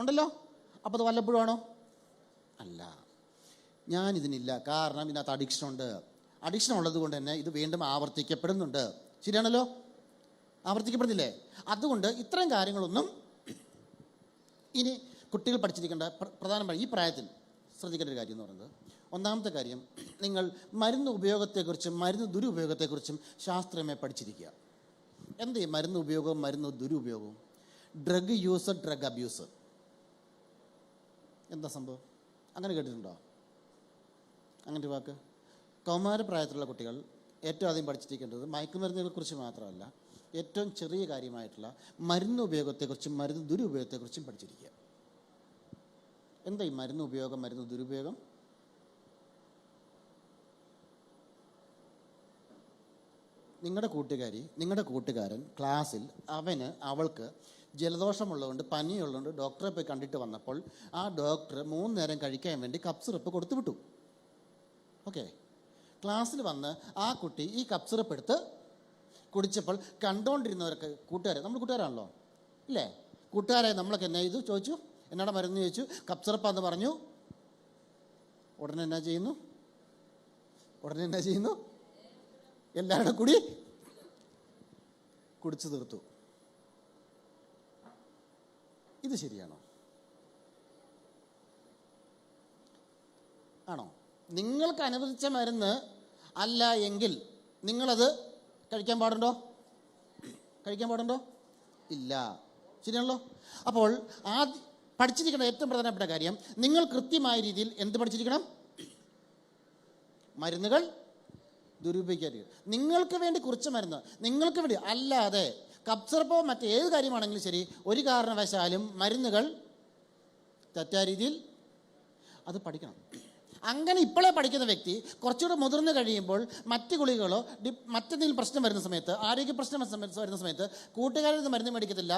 ഉണ്ടല്ലോ. അപ്പോൾ അത് വല്ലപ്പോഴും ആണോ? അല്ല. ഞാനിതിനില്ല, കാരണം ഇതിനകത്ത് അഡിക്ഷൻ ഉണ്ട്. അഡിക്ഷൻ ഉള്ളത് കൊണ്ട് തന്നെ ഇത് വീണ്ടും ആവർത്തിക്കപ്പെടുന്നുണ്ട്. ശരിയാണല്ലോ, ആവർത്തിക്കപ്പെടുന്നില്ലേ? അതുകൊണ്ട് ഇത്രയും കാര്യങ്ങളൊന്നും ഇനി കുട്ടികൾ പഠിച്ചിരിക്കേണ്ട പ്രധാനമായി ഈ പ്രായത്തിൽ ശ്രദ്ധിക്കേണ്ട ഒരു കാര്യം എന്ന് പറയുന്നത്, ഒന്നാമത്തെ കാര്യം, നിങ്ങൾ മരുന്ന് ഉപയോഗത്തെക്കുറിച്ചും മരുന്ന് ദുരുപയോഗത്തെക്കുറിച്ചും ശാസ്ത്രമേ പഠിച്ചിരിക്കുക. എന്ത് ഈ മരുന്ന് ഉപയോഗവും മരുന്ന് ദുരുപയോഗവും? Drug use, drug abuse. എന്താ സംഭവം? അങ്ങനെ കേട്ടിട്ടുണ്ടോ അങ്ങനെ ഒരു വാക്ക്? കൗമാരപ്രായത്തിലുള്ള കുട്ടികൾ ഏറ്റവും ആദ്യം പഠിച്ചിരിക്കേണ്ടത് മയക്കുമരുന്നുകളെക്കുറിച്ച് മാത്രമല്ല, ഏറ്റവും ചെറിയ കാര്യമായിട്ടുള്ള മരുന്ന് ഉപയോഗത്തെക്കുറിച്ചും മരുന്ന് ദുരുപയോഗത്തെക്കുറിച്ചും പഠിച്ചിരിക്കുക. എന്താ ഈ മരുന്ന് ഉപയോഗം, മരുന്ന് ദുരുപയോഗം? നിങ്ങളുടെ കൂട്ടുകാരൻ ക്ലാസ്സിൽ അവൾക്ക് ജലദോഷമുള്ളതുകൊണ്ട് പനിയുള്ളതുകൊണ്ട് ഡോക്ടറെ പോയി കണ്ടിട്ട് വന്നപ്പോൾ ആ ഡോക്ടർ 3 നേരം കഴിക്കാൻ വേണ്ടി കപ്പ് സിറപ്പ് കൊടുത്തു വിട്ടു. ഓക്കെ, ക്ലാസ്സിൽ വന്ന് ആ കുട്ടി ഈ കപ്പ് സിറപ്പ് എടുത്ത് കുടിച്ചപ്പോൾ കണ്ടുകൊണ്ടിരുന്നവരൊക്കെ നമ്മൾ കൂട്ടുകാരാണല്ലോ ഇല്ലേ? കൂട്ടുകാരെ നമ്മളൊക്കെ എന്നാ ഇത് ചോദിച്ചു, എന്നാടെ മരുന്ന് ചോദിച്ചു, കപ്പ് സിറപ്പാന്ന് പറഞ്ഞു. ഉടനെ എന്നാ ചെയ്യുന്നു? എല്ലാവരുടെ കൂടി കുടിച്ചു തീർത്തു. ഇത് ശരിയാണോ? ആണോ? നിങ്ങൾക്ക് അനുവദിച്ച മരുന്ന് അല്ല എങ്കിൽ നിങ്ങളത് കഴിക്കാൻ പാടുണ്ടോ? ഇല്ല. ശരിയാണല്ലോ. അപ്പോൾ പഠിച്ചിരിക്കേണ്ട ഏറ്റവും പ്രധാനപ്പെട്ട കാര്യം, നിങ്ങൾ കൃത്യമായ രീതിയിൽ എന്ത് പഠിച്ചിരിക്കണം? മരുന്നുകൾ ദുരുപയോഗിക്കാതിരിക്കുക. നിങ്ങൾക്ക് വേണ്ടി കുറിച്ച മരുന്ന് നിങ്ങൾക്ക് വേണ്ടി, അല്ലാതെ കപ്പ് സിറപ്പോ മറ്റേത് കാര്യമാണെങ്കിലും ശരി, ഒരു കാരണവശാലും മരുന്നുകൾ തെറ്റായ രീതിയിൽ അത് പഠിക്കണം. അങ്ങനെ ഇപ്പോഴേ പഠിക്കുന്ന വ്യക്തി കുറച്ചുകൂടെ മുതിർന്ന് കഴിയുമ്പോൾ മറ്റ് ഗുളികകളോ മറ്റെന്തെങ്കിലും പ്രശ്നം വരുന്ന സമയത്ത്, ആരോഗ്യ പ്രശ്നം വരുന്ന സമയത്ത് കൂട്ടുകാരിൽ നിന്ന് മരുന്ന് മേടിക്കത്തില്ല.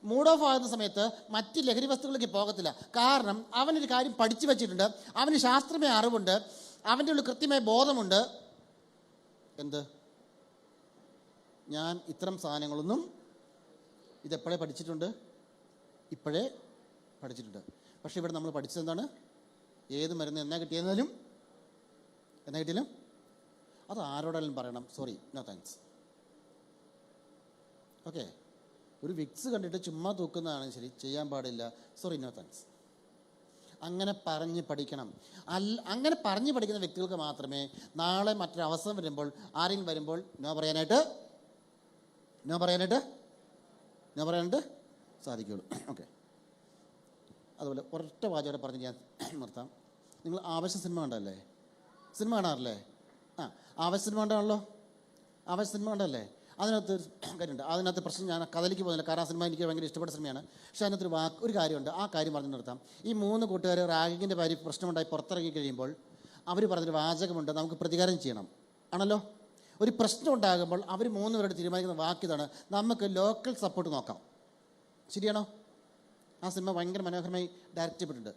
മൂഡ് ഓഫ് ആകുന്ന സമയത്ത് മറ്റ് ലഹരി വസ്തുക്കളിലേക്ക് പോകത്തില്ല. കാരണം അവനൊരു കാര്യം പഠിച്ചു വച്ചിട്ടുണ്ട്, അവന് ശാസ്ത്രീയ അറിവുണ്ട്, അവൻ്റെ ഉള്ളിൽ കൃത്യമായ ബോധമുണ്ട്. എന്ത്? ഞാൻ ഇത്തരം സാധനങ്ങളൊന്നും ഇതെപ്പോഴേ പഠിച്ചിട്ടുണ്ട്. പക്ഷേ ഇവിടെ നമ്മൾ പഠിച്ചത് എന്താണ്? ഏത് മരുന്ന് എന്നാ കിട്ടിയാലും അത് ആരോടെങ്കിലും പറയണം, സോറി നോ താങ്ക്സ്. ഓക്കെ, ഒരു വിക്സ് കണ്ടിട്ട് ചുമ്മാ തൂക്കുന്നതാണ് ശരി, ചെയ്യാൻ പാടില്ല, സോറി നോ താങ്ക്സ്. അങ്ങനെ പറഞ്ഞ് പഠിക്കണം. അങ്ങനെ പറഞ്ഞ് പഠിക്കുന്ന വ്യക്തികൾക്ക് മാത്രമേ നാളെ മറ്റൊരവസരം വരുമ്പോൾ, ആരെങ്കിലും വരുമ്പോൾ നോ പറയാനായിട്ട് സാധിക്കുകയുള്ളൂ. ഓക്കെ, അതുപോലെ ഒരൊറ്റ വാചകം പറഞ്ഞ് ഞാൻ നിർത്താം. നിങ്ങൾ ആവശ്യ സിനിമ കണ്ടല്ലേ? സിനിമ കാണാറില്ലേ? ആവശ്യ സിനിമ കണ്ടല്ലേ? അതിനകത്ത് കാര്യമുണ്ട്. അതിനകത്ത് പ്രശ്നം, ഞാൻ കഥയിലേക്ക് പോകുന്നില്ല, കാരണം ആ സിനിമ എനിക്ക് ഭയങ്കര ഇഷ്ടപ്പെട്ട സിനിമയാണ്. പക്ഷേ അതിനകത്തൊരു ഒരു കാര്യമുണ്ട്, ആ കാര്യം പറഞ്ഞു നിർത്താം. ഈ 3 കൂട്ടുകാർ റാഗിങ്ങിൻ്റെ കാര്യം പ്രശ്നമുണ്ടായി പുറത്തിറങ്ങി കഴിയുമ്പോൾ അവർ പറഞ്ഞൊരു വാചകമുണ്ട്, നമുക്ക് പ്രതികാരം ചെയ്യണം ആണല്ലോ. ഒരു പ്രശ്നം ഉണ്ടാകുമ്പോൾ അവർ 3 പേരോട് തീരുമാനിക്കുന്ന വാക്കിതാണ്, നമുക്ക് ലോക്കൽ സപ്പോർട്ട് നോക്കാം. ശരിയാണോ? ആ സിനിമ ഭയങ്കര മനോഹരമായി ഡയറക്റ്റ് ചെയ്യപ്പെട്ടിട്ടുണ്ട്.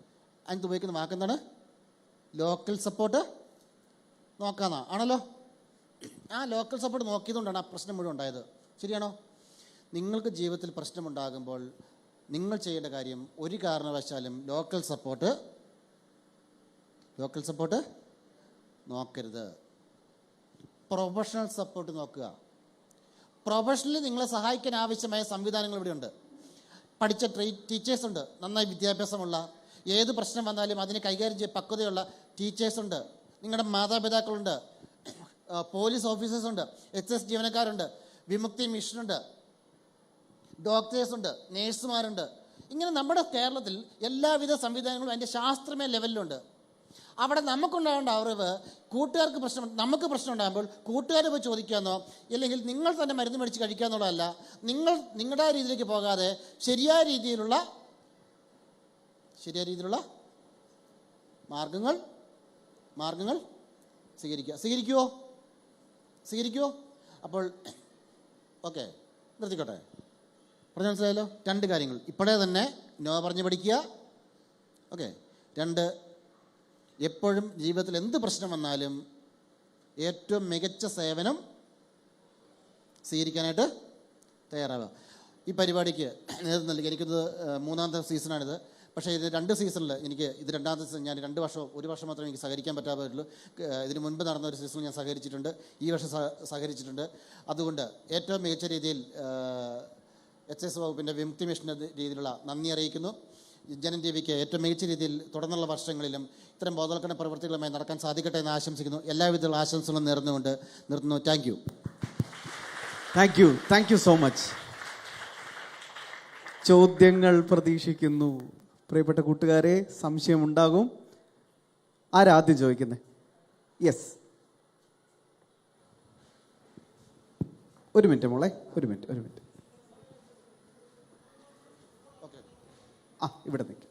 അതിനകത്ത് ഉപയോഗിക്കുന്ന വാക്കെന്താണ്? ലോക്കൽ സപ്പോർട്ട് നോക്കാമെന്നാ ആണല്ലോ. ആ ലോക്കൽ സപ്പോർട്ട് നോക്കിയതുകൊണ്ടാണ് ആ പ്രശ്നം മുഴുവൻ ഉണ്ടായത്. ശരിയാണോ? നിങ്ങൾക്ക് ജീവിതത്തിൽ പ്രശ്നമുണ്ടാകുമ്പോൾ നിങ്ങൾ ചെയ്യേണ്ട കാര്യം, ഒരു കാരണവശാലും ലോക്കൽ സപ്പോർട്ട് നോക്കരുത്. പ്രൊഫഷണൽ സപ്പോർട്ട് നോക്കുക. പ്രൊഫഷണലി നിങ്ങളെ സഹായിക്കാൻ ആവശ്യമായ സംവിധാനങ്ങൾ ഇവിടെയുണ്ട്. പഠിച്ച ടീച്ചേഴ്സുണ്ട്, നന്നായി വിദ്യാഭ്യാസമുള്ള, ഏത് പ്രശ്നം വന്നാലും അതിനെ കൈകാര്യം ചെയ്യാൻ പക്വതയുള്ള ടീച്ചേഴ്സുണ്ട്. നിങ്ങളുടെ മാതാപിതാക്കളുണ്ട്, പോലീസ് ഓഫീസേഴ്സുണ്ട്, SS ജീവനക്കാരുണ്ട്, വിമുക്തി മിഷനുണ്ട്, ഡോക്ടേഴ്സുണ്ട്, നേഴ്സുമാരുണ്ട്. ഇങ്ങനെ നമ്മുടെ കേരളത്തിൽ എല്ലാവിധ സംവിധാനങ്ങളും അതിൻ്റെ ശാസ്ത്രീയ ലെവലിലുണ്ട്. അവിടെ നമുക്കുണ്ടാകേണ്ട അറിവ്, നമുക്ക് പ്രശ്നം ഉണ്ടാകുമ്പോൾ കൂട്ടുകാർ പോയി ചോദിക്കാമെന്നോ അല്ലെങ്കിൽ നിങ്ങൾ തന്നെ മരുന്ന് മേടിച്ച് കഴിക്കാമെന്നുള്ളതല്ല. നിങ്ങളുടെ രീതിയിലേക്ക് പോകാതെ ശരിയായ രീതിയിലുള്ള മാർഗങ്ങൾ സ്വീകരിക്കുമോ? അപ്പോൾ ഓക്കെ, നിർത്തിക്കോട്ടെ. പറഞ്ഞു മനസ്സിലായല്ലോ? 2 കാര്യങ്ങൾ ഇപ്പോഴേ തന്നെ നോ പറഞ്ഞ് പഠിക്കുക. ഓക്കെ, 2, എപ്പോഴും ജീവിതത്തിൽ എന്ത് പ്രശ്നം വന്നാലും ഏറ്റവും മികച്ച സേവനം സ്വീകരിക്കാനായിട്ട് തയ്യാറാവുക. ഈ പരിപാടിക്ക് നേതൃത്വം നൽകി എനിക്കിത് 3ാമത്തെ സീസണാണിത്. പക്ഷേ ഇത് 2 സീസണിൽ ഇത് 2ാമത്തെ സീസൺ. ഞാൻ 1 വർഷം മാത്രമേ എനിക്ക് സഹകരിക്കാൻ പറ്റാറുള്ളൂ. ഇതിന് മുൻപ് നടന്ന ഒരു സീസണിൽ ഞാൻ സഹകരിച്ചിട്ടുണ്ട്, ഈ വർഷം സഹകരിച്ചിട്ടുണ്ട്. അതുകൊണ്ട് ഏറ്റവും മികച്ച രീതിയിൽ HIS വകുപ്പിൻ്റെ വിമുക്തി മിഷൻ്റെ രീതിയിലുള്ള നന്ദി അറിയിക്കുന്നു. ജനം ടിവിക്ക് ഏറ്റവും മികച്ച രീതിയിൽ തുടർന്നുള്ള വർഷങ്ങളിലും ഇത്തരം ബോധവൽക്കരണ പ്രവർത്തികളുമായി നടക്കാൻ സാധിക്കട്ടെ എന്ന് ആശംസിക്കുന്നു. എല്ലാവിധ ആശംസകളും നേർന്നുകൊണ്ട് നിർത്തുന്നു. Thank you so much. ചോദ്യങ്ങൾ പ്രതീക്ഷിക്കുന്നു. പ്രിയപ്പെട്ട കൂട്ടുകാരെ, സംശയമുണ്ടാകും. ആരാദ്യം ചോദിക്കുന്നത്? യെസ്, ഒരു മിനിറ്റ് മോളെ, ഒരു മിനിറ്റ്. ഇവിടെ നിൽക്കും.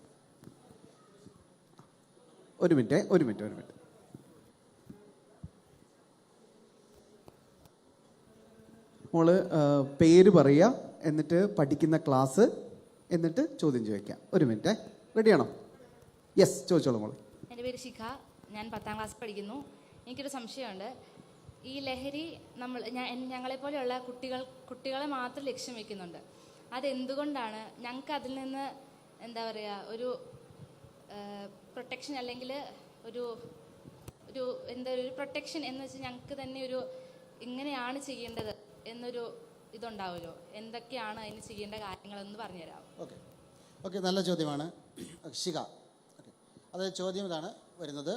ഒരു മിനിറ്റ്. മോള് പേര് പറയുക, എന്നിട്ട് പഠിക്കുന്ന ക്ലാസ്, എന്നിട്ട് ചോദ്യം ചോദിക്കാം. ഒരു മിനിറ്റ്, റെഡിയാണോ? യെസ്, ചോദിച്ചോളൂ മോള്. എൻ്റെ പേര് ശിഖ, ഞാൻ 10ാം ക്ലാസ് പഠിക്കുന്നു. എനിക്കൊരു സംശയമുണ്ട്. ഈ ലഹരി ഞങ്ങളെപ്പോലെയുള്ള കുട്ടികളെ മാത്രം ലക്ഷ്യം വെക്കുന്നുണ്ട്. അതെന്തുകൊണ്ടാണ്? ഞങ്ങൾക്ക് അതിൽ നിന്ന് എന്താ പറയുക, ഒരു പ്രൊട്ടക്ഷൻ, അല്ലെങ്കിൽ ഒരു പ്രൊട്ടക്ഷൻ എന്ന് വെച്ചാൽ ഞങ്ങൾക്ക് തന്നെ ഒരു ഇങ്ങനെയാണ് ചെയ്യേണ്ടത് എന്നൊരു ഇതുണ്ടാവുമല്ലോ. എന്തൊക്കെയാണ് അതിന് ചെയ്യേണ്ട കാര്യങ്ങളെന്ന് പറഞ്ഞുതരാം. ഓക്കെ, നല്ല ചോദ്യമാണ് ശിഖ. അതായത് ചോദ്യം ഇതാണ് വരുന്നത്: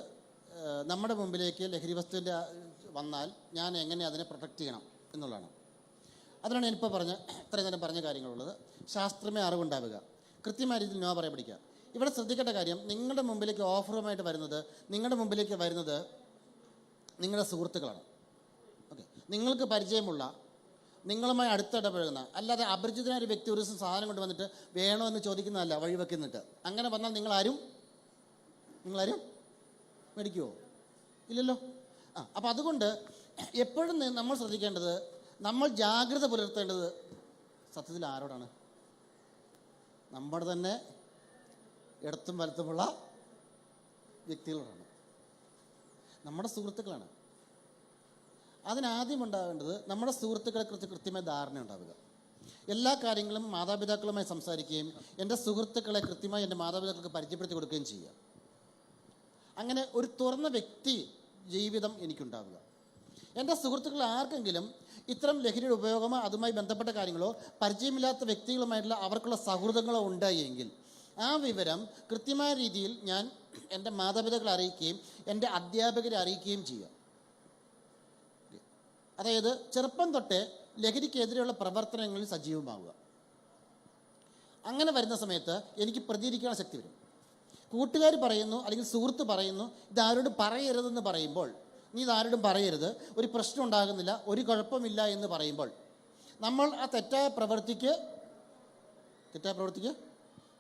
നമ്മുടെ മുമ്പിലേക്ക് ലഹരി വസ്തുവിൻ്റെ വന്നാൽ ഞാൻ എങ്ങനെ അതിനെ പ്രൊട്ടക്റ്റ് ചെയ്യണം എന്നുള്ളതാണ്. അതിനാണ് ഞാനിപ്പോൾ ഇത്രയും നേരം പറഞ്ഞ കാര്യങ്ങളുള്ളത്. ശാസ്ത്രമേ അറിവുണ്ടാവുക, കൃത്യമായ രീതിയിൽ നോ പറയാൻ പഠിക്കുക. ഇവിടെ ശ്രദ്ധിക്കേണ്ട കാര്യം, നിങ്ങളുടെ മുമ്പിലേക്ക് ഓഫറുമായിട്ട് വരുന്നത് നിങ്ങളുടെ സുഹൃത്തുക്കളാണ്. ഓക്കെ, നിങ്ങൾക്ക് പരിചയമുള്ള, നിങ്ങളുമായി അടുത്തിടപഴകുന്ന, അല്ലാതെ അപരിചിതനായ ഒരു വ്യക്തി ഒരു ദിവസം സാധനം കൊണ്ട് വന്നിട്ട് വേണോ എന്ന് ചോദിക്കുന്നതല്ല, വഴിവെക്കുന്നിട്ട്. അങ്ങനെ വന്നാൽ നിങ്ങളാരും മേടിക്കുമോ? ഇല്ലല്ലോ. അപ്പം അതുകൊണ്ട് എപ്പോഴും നമ്മൾ ശ്രദ്ധിക്കേണ്ടത്, നമ്മൾ ജാഗ്രത പുലർത്തേണ്ടത് സത്യത്തിൽ ആരോടാണ്? നമ്മുടെ തന്നെ ഇടത്തും വലത്തുമുള്ള വ്യക്തികളോടാണ്, നമ്മുടെ സുഹൃത്തുക്കളാണ്. അതിനാദ്യം ഉണ്ടാവേണ്ടത് നമ്മുടെ സുഹൃത്തുക്കളെക്കുറിച്ച് കൃത്യമായ ധാരണ ഉണ്ടാവുക. എല്ലാ കാര്യങ്ങളും മാതാപിതാക്കളുമായി സംസാരിക്കുകയും എൻ്റെ സുഹൃത്തുക്കളെ കൃത്യമായി എൻ്റെ മാതാപിതാക്കൾക്ക് പരിചയപ്പെടുത്തി കൊടുക്കുകയും ചെയ്യുക. അങ്ങനെ ഒരു തുറന്ന വ്യക്തി ജീവിതം എനിക്കുണ്ടാവുക. എൻ്റെ സുഹൃത്തുക്കൾ ആർക്കെങ്കിലും ഇത്തരം ലഹരിയുടെ ഉപയോഗമോ അതുമായി ബന്ധപ്പെട്ട കാര്യങ്ങളോ പരിചയമില്ലാത്ത വ്യക്തികളുമായിട്ടുള്ള അവർക്കുള്ള സൗഹൃദങ്ങളോ ഉണ്ടായെങ്കിൽ ആ വിവരം കൃത്യമായ രീതിയിൽ ഞാൻ എൻ്റെ മാതാപിതാക്കളെ അറിയിക്കുകയും എൻ്റെ അധ്യാപകരെ അറിയിക്കുകയും ചെയ്യുക. അതായത് ചെറുപ്പം തൊട്ടേ ലഹരിക്കെതിരെയുള്ള പ്രവർത്തനങ്ങളിൽ സജീവമാവുക. അങ്ങനെ വരുന്ന സമയത്ത് എനിക്ക് പ്രതികരിക്കാനുള്ള ശക്തി വരും. കൂട്ടുകാർ പറയുന്നു, അല്ലെങ്കിൽ സുഹൃത്ത് പറയുന്നു, ഇതാരോടും പറയരുതെന്ന് പറയുമ്പോൾ, നീ ഇതാരോടും പറയരുത്, ഒരു പ്രശ്നം ഉണ്ടാകുന്നില്ല, ഒരു കുഴപ്പമില്ല എന്ന് പറയുമ്പോൾ നമ്മൾ ആ തെറ്റായ പ്രവൃത്തിക്ക്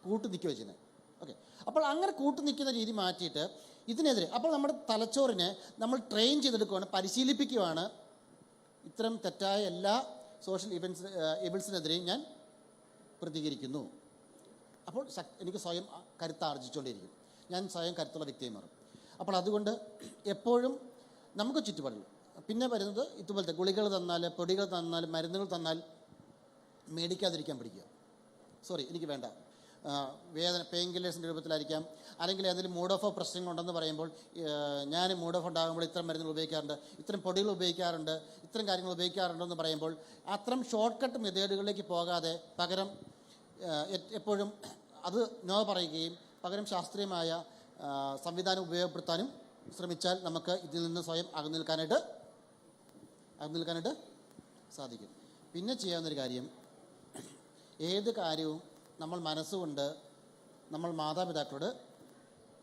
കൂട്ടു നിൽക്കുക ചെയ്യുന്നത്. ഓക്കെ, അപ്പോൾ അങ്ങനെ കൂട്ടു നിൽക്കുന്ന രീതി മാറ്റിയിട്ട് ഇതിനെതിരെ, അപ്പോൾ നമ്മുടെ തലച്ചോറിനെ നമ്മൾ ട്രെയിൻ ചെയ്തെടുക്കുകയാണ്, പരിശീലിപ്പിക്കുകയാണ്. ഇത്തരം തെറ്റായ എല്ലാ സോഷ്യൽ ഇവൻസിനെതിരെയും ഞാൻ പ്രതികരിക്കുന്നു. അപ്പോൾ എനിക്ക് സ്വയം കരുത്താർജിച്ചുകൊണ്ടിരിക്കും, ഞാൻ സ്വയം കരുത്തുള്ള വ്യക്തിയായി മാറും. അപ്പോൾ അതുകൊണ്ട് എപ്പോഴും നമുക്ക് ചുറ്റുപാടില്ല. പിന്നെ വരുന്നത് ഇതുപോലത്തെ ഗുളികൾ തന്നാൽ, പൊടികൾ തന്നാൽ, മരുന്നുകൾ തന്നാൽ മേടിക്കാതിരിക്കാൻ പഠിക്കുക. എനിക്ക് വേണ്ട, വേദന പെയിൻ കില്ലേഴ്സിൻ്റെ രൂപത്തിലായിരിക്കാം, അല്ലെങ്കിൽ ഏതെങ്കിലും മൂഡ് ഓഫ് പ്രശ്നങ്ങളുണ്ടെന്ന് പറയുമ്പോൾ ഞാൻ മൂഡ് ഓഫ് ഉണ്ടാകുമ്പോൾ ഇത്തരം മരുന്നുകൾ ഉപയോഗിക്കാറുണ്ട്, ഇത്തരം പൊടികൾ ഉപയോഗിക്കാറുണ്ട്, ഇത്തരം കാര്യങ്ങൾ ഉപയോഗിക്കാറുണ്ടെന്ന് പറയുമ്പോൾ അത്തരം ഷോർട്ട് കട്ട് മെത്തേഡുകളിലേക്ക് പോകാതെ പകരം എപ്പോഴും അത് നോ പറയുകയും പകരം ശാസ്ത്രീയമായ സംവിധാനം ഉപയോഗപ്പെടുത്താനും ശ്രമിച്ചാൽ നമുക്ക് ഇതിൽ നിന്ന് സ്വയം അകന്നു നിൽക്കാനായിട്ട് സാധിക്കും. പിന്നെ ചെയ്യാവുന്നൊരു കാര്യം, ഏത് കാര്യവും നമ്മൾ മനസ്സുകൊണ്ട് നമ്മൾ മാതാപിതാക്കളോട്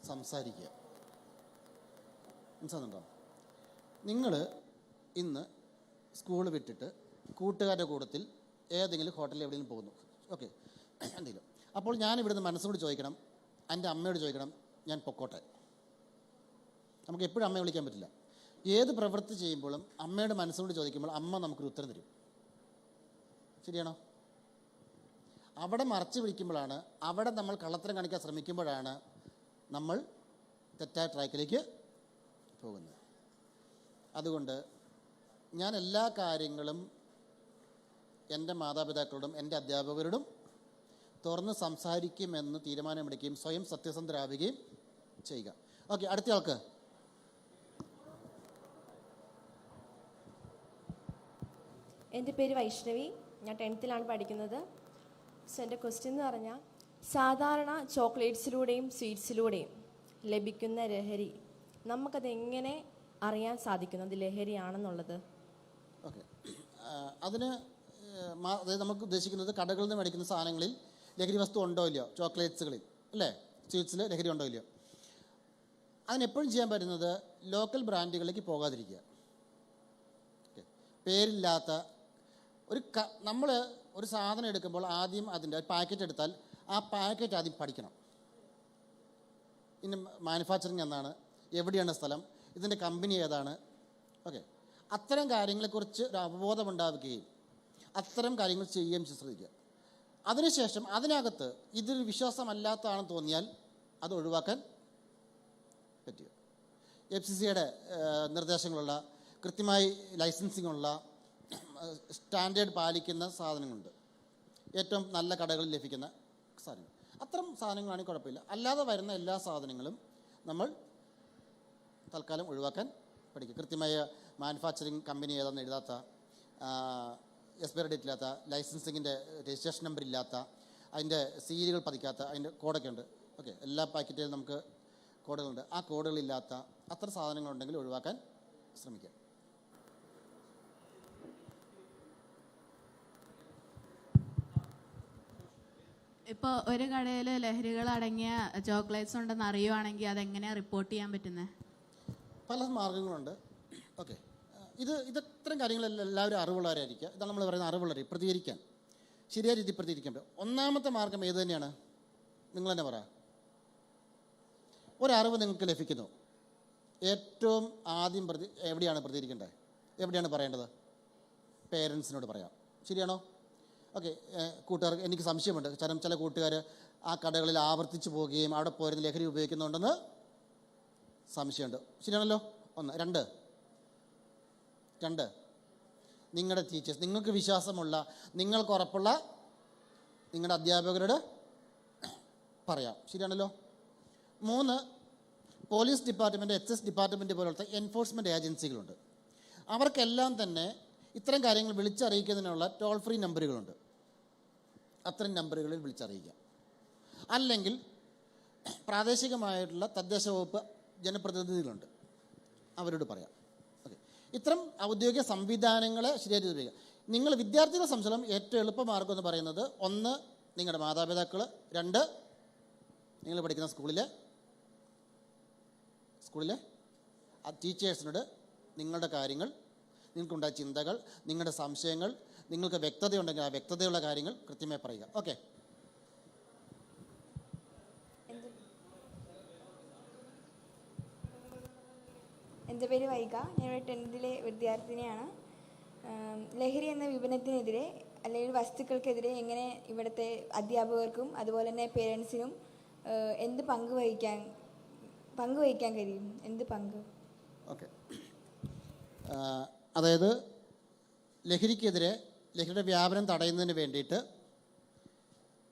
സംസാരിക്കുക. മനസ്സിലാകുന്നുണ്ടോ? നിങ്ങൾ ഇന്ന് സ്കൂൾ വിട്ടിട്ട് കൂട്ടുകാരുടെ കൂട്ടത്തിൽ ഏതെങ്കിലും ഹോട്ടലിൽ എവിടെയെങ്കിലും പോകുന്നു, ഓക്കെ, എന്തെങ്കിലും. അപ്പോൾ ഞാൻ ഇവിടുന്ന് മനസ്സോട് ചോദിക്കണം, എൻ്റെ അമ്മയോട് ചോദിക്കണം, ഞാൻ പൊക്കോട്ടെ. നമുക്ക് എപ്പോഴും അമ്മയെ വിളിക്കാൻ പറ്റില്ല. ഏത് പ്രവൃത്തി ചെയ്യുമ്പോഴും അമ്മയുടെ മനസ്സോട് ചോദിക്കുമ്പോൾ അമ്മ നമുക്കൊരു ഉത്തരം തരും. ശരിയാണോ? അവിടെ മറച്ചു പിടിക്കുമ്പോഴാണ്, അവിടെ നമ്മൾ കള്ളത്തരം കാണിക്കാൻ ശ്രമിക്കുമ്പോഴാണ് നമ്മൾ തെറ്റായ ട്രാക്കിലേക്ക് പോകുന്നത്. അതുകൊണ്ട് ഞാൻ എല്ലാ കാര്യങ്ങളും എൻ്റെ മാതാപിതാക്കളോടും എൻ്റെ അധ്യാപകരോടും തുറന്ന് സംസാരിക്കുമെന്ന് തീരുമാനമെടുക്കുകയും സ്വയം സത്യസന്ധരാവുകയും ചെയ്യുക. ഓക്കെ, അടുത്ത ആൾക്ക്. എൻ്റെ പേര് വൈഷ്ണവി, ഞാൻ 10th പഠിക്കുന്നത്. സോ എൻ്റെ ക്വസ്റ്റ്യൻ എന്ന് പറഞ്ഞാൽ, സാധാരണ ചോക്ലേറ്റ്സിലൂടെയും സ്വീറ്റ്സിലൂടെയും ലഭിക്കുന്ന ലഹരി നമുക്കതെങ്ങനെ അറിയാൻ സാധിക്കുന്നത് ലഹരിയാണെന്നുള്ളത്? ഓക്കെ, അതിന് അതായത് നമുക്ക് ഉദ്ദേശിക്കുന്നത് കടകളിൽ നിന്ന് മേടിക്കുന്ന സാധനങ്ങളിൽ ലഹരി വസ്തു ഉണ്ടോ ഇല്ലയോ, ചോക്ലേറ്റ്സുകളിൽ അല്ലേ, സ്വീറ്റ്സിൽ ലഹരി ഉണ്ടോ ഇല്ലയോ. അതിനെപ്പോഴും ചെയ്യാൻ പറ്റുന്നത് ലോക്കൽ ബ്രാൻഡുകളിലേക്ക് പോകാതിരിക്കുക. ഓക്കെ, പേരില്ലാത്ത നമ്മൾ ഒരു സാധനം എടുക്കുമ്പോൾ ആദ്യം അതിൻ്റെ പാക്കറ്റ് എടുത്താൽ ആ പാക്കറ്റ് ആദ്യം പഠിക്കണം. ഇനി മാനുഫാക്ചറിങ് എന്നാണ്, എവിടെയാണ് സ്ഥലം, ഇതിൻ്റെ കമ്പനി ഏതാണ്. ഓക്കെ, അത്തരം കാര്യങ്ങളെക്കുറിച്ച് ഒരു അവബോധമുണ്ടാവുകയും അത്തരം കാര്യങ്ങൾ ചെയ്യുകയും ശ്രദ്ധിക്കുക. അതിനുശേഷം അതിനകത്ത് ഇതൊരു വിശ്വാസമല്ലാത്തതാണെന്ന് തോന്നിയാൽ അത് ഒഴിവാക്കാൻ പറ്റുക. FCCയുടെ നിർദ്ദേശങ്ങളുള്ള, കൃത്യമായി ലൈസൻസിങ്ങുള്ള, സ്റ്റാൻഡേർഡ് പാലിക്കുന്ന സാധനങ്ങളുണ്ട്, ഏറ്റവും നല്ല കടകളിൽ ലഭിക്കുന്ന സാധനങ്ങൾ. അത്തരം സാധനങ്ങളാണെങ്കിൽ കുഴപ്പമില്ല. അല്ലാതെ വരുന്ന എല്ലാ സാധനങ്ങളും നമ്മൾ തൽക്കാലം ഒഴിവാക്കാൻ പഠിക്കുക. കൃത്യമായ മാനുഫാക്ചറിങ് കമ്പനി ഏതാണെന്ന് എഴുതാത്ത, എക്സ്പയറി ഡേറ്റ് ഇല്ലാത്ത, ലൈസൻസിങ്ങിൻ്റെ രജിസ്ട്രേഷൻ നമ്പർ ഇല്ലാത്ത, അതിൻ്റെ സീരിയലുകൾ പതിക്കാത്ത, അതിൻ്റെ കോഡൊക്കെ ഉണ്ട്. ഓക്കെ, എല്ലാ പാക്കറ്റിലും നമുക്ക് കോഡുകളുണ്ട്. ആ കോഡുകളില്ലാത്ത അത്ര സാധനങ്ങളുണ്ടെങ്കിൽ ഒഴിവാക്കാൻ ശ്രമിക്കുക. ഇപ്പോൾ ഒരു കടയിൽ ലഹരികൾ അടങ്ങിയ ചോക്ലേറ്റ്സ് ഉണ്ടെന്ന് അറിയുവാണെങ്കിൽ അതെങ്ങനെയാണ് റിപ്പോർട്ട് ചെയ്യാൻ പറ്റുന്നത്? പല മാർഗങ്ങളുണ്ട്. ഓക്കെ, ഇത്തരം കാര്യങ്ങളെല്ലാം എല്ലാവരും അറിവുള്ളവരായിരിക്കുക. ഇതാണ് നമ്മൾ പറയുന്ന അറിവുള്ളവർ. പ്രതികരിക്കാൻ, ശരിയായ രീതിയിൽ പ്രതികരിക്കാൻ പറ്റും. ഒന്നാമത്തെ മാർഗം ഏത് തന്നെയാണ്? നിങ്ങൾ തന്നെ പറ. ഒരറിവ് നിങ്ങൾക്ക് ലഭിക്കുന്നു, ഏറ്റവും ആദ്യം എവിടെയാണ് പ്രതികരിക്കേണ്ടത്, എവിടെയാണ് പറയേണ്ടത്? പേരൻസിനോട് പറയാം. ശരിയാണോ? ഓക്കെ, കൂട്ടുകാർക്ക് എനിക്ക് സംശയമുണ്ട്, ചില കൂട്ടുകാർ ആ കടകളിൽ ആവർത്തിച്ച് പോവുകയും അവിടെ പോരുന്ന ലഹരി ഉപയോഗിക്കുന്നുണ്ടെന്ന് സംശയമുണ്ട്. ശരിയാണല്ലോ? ഒന്ന്. രണ്ട്, നിങ്ങളുടെ ടീച്ചേഴ്സ്, നിങ്ങൾക്ക് വിശ്വാസമുള്ള, നിങ്ങൾക്ക് ഉറപ്പുള്ള നിങ്ങളുടെ അധ്യാപകരോട് പറയാം. ശരിയാണല്ലോ? 3, പോലീസ് ഡിപ്പാർട്ട്മെൻറ്റ്, HS ഡിപ്പാർട്ട്മെൻറ്റ് പോലത്തെ എൻഫോഴ്സ്മെൻറ്റ് ഏജൻസികളുണ്ട്. അവർക്കെല്ലാം തന്നെ ഇത്തരം കാര്യങ്ങൾ വിളിച്ചറിയിക്കുന്നതിനുള്ള ടോൾ ഫ്രീ നമ്പറുകളുണ്ട്. അത്തരം നമ്പറുകളിൽ വിളിച്ചറിയിക്കുക. അല്ലെങ്കിൽ പ്രാദേശികമായിട്ടുള്ള തദ്ദേശ വകുപ്പ് ജനപ്രതിനിധികളുണ്ട്, അവരോട് പറയാം. ഓക്കെ, ഇത്തരം ഔദ്യോഗിക സംവിധാനങ്ങളെ ശരിയായിട്ട് ഉപയോഗിക്കുക. നിങ്ങൾ വിദ്യാർത്ഥികളെ സംബന്ധിച്ചിടത്തോളം ഏറ്റവും എളുപ്പമാർഗം എന്ന് പറയുന്നത്, 1 നിങ്ങളുടെ മാതാപിതാക്കൾ, 2 നിങ്ങൾ പഠിക്കുന്ന സ്കൂളിലെ ടീച്ചേഴ്സിനോട് നിങ്ങളുടെ കാര്യങ്ങൾ, നിങ്ങൾക്കുണ്ടായ ചിന്തകൾ, നിങ്ങളുടെ സംശയങ്ങൾ, നിങ്ങൾക്ക് വ്യക്തതയുണ്ടെങ്കിൽ ആ വ്യക്തതയുള്ള കാര്യങ്ങൾ കൃത്യമായി പറയുക. ഓക്കെ, എൻ്റെ പേര് വൈഗ, ഞാനിവിടെ 10th വിദ്യാർത്ഥിനിയാണ്. ലഹരി എന്ന വിപണത്തിനെതിരെ അല്ലെങ്കിൽ വസ്തുക്കൾക്കെതിരെ എങ്ങനെ ഇവിടുത്തെ അധ്യാപകർക്കും അതുപോലെ തന്നെ പേരൻസിനും എന്ത് പങ്കുവഹിക്കാൻ കഴിയും? എന്ത് പങ്ക്? ഓക്കെ, അതായത് ലഹരിക്കെതിരെ, ലഹരിയുടെ വ്യാപനം തടയുന്നതിന് വേണ്ടിയിട്ട്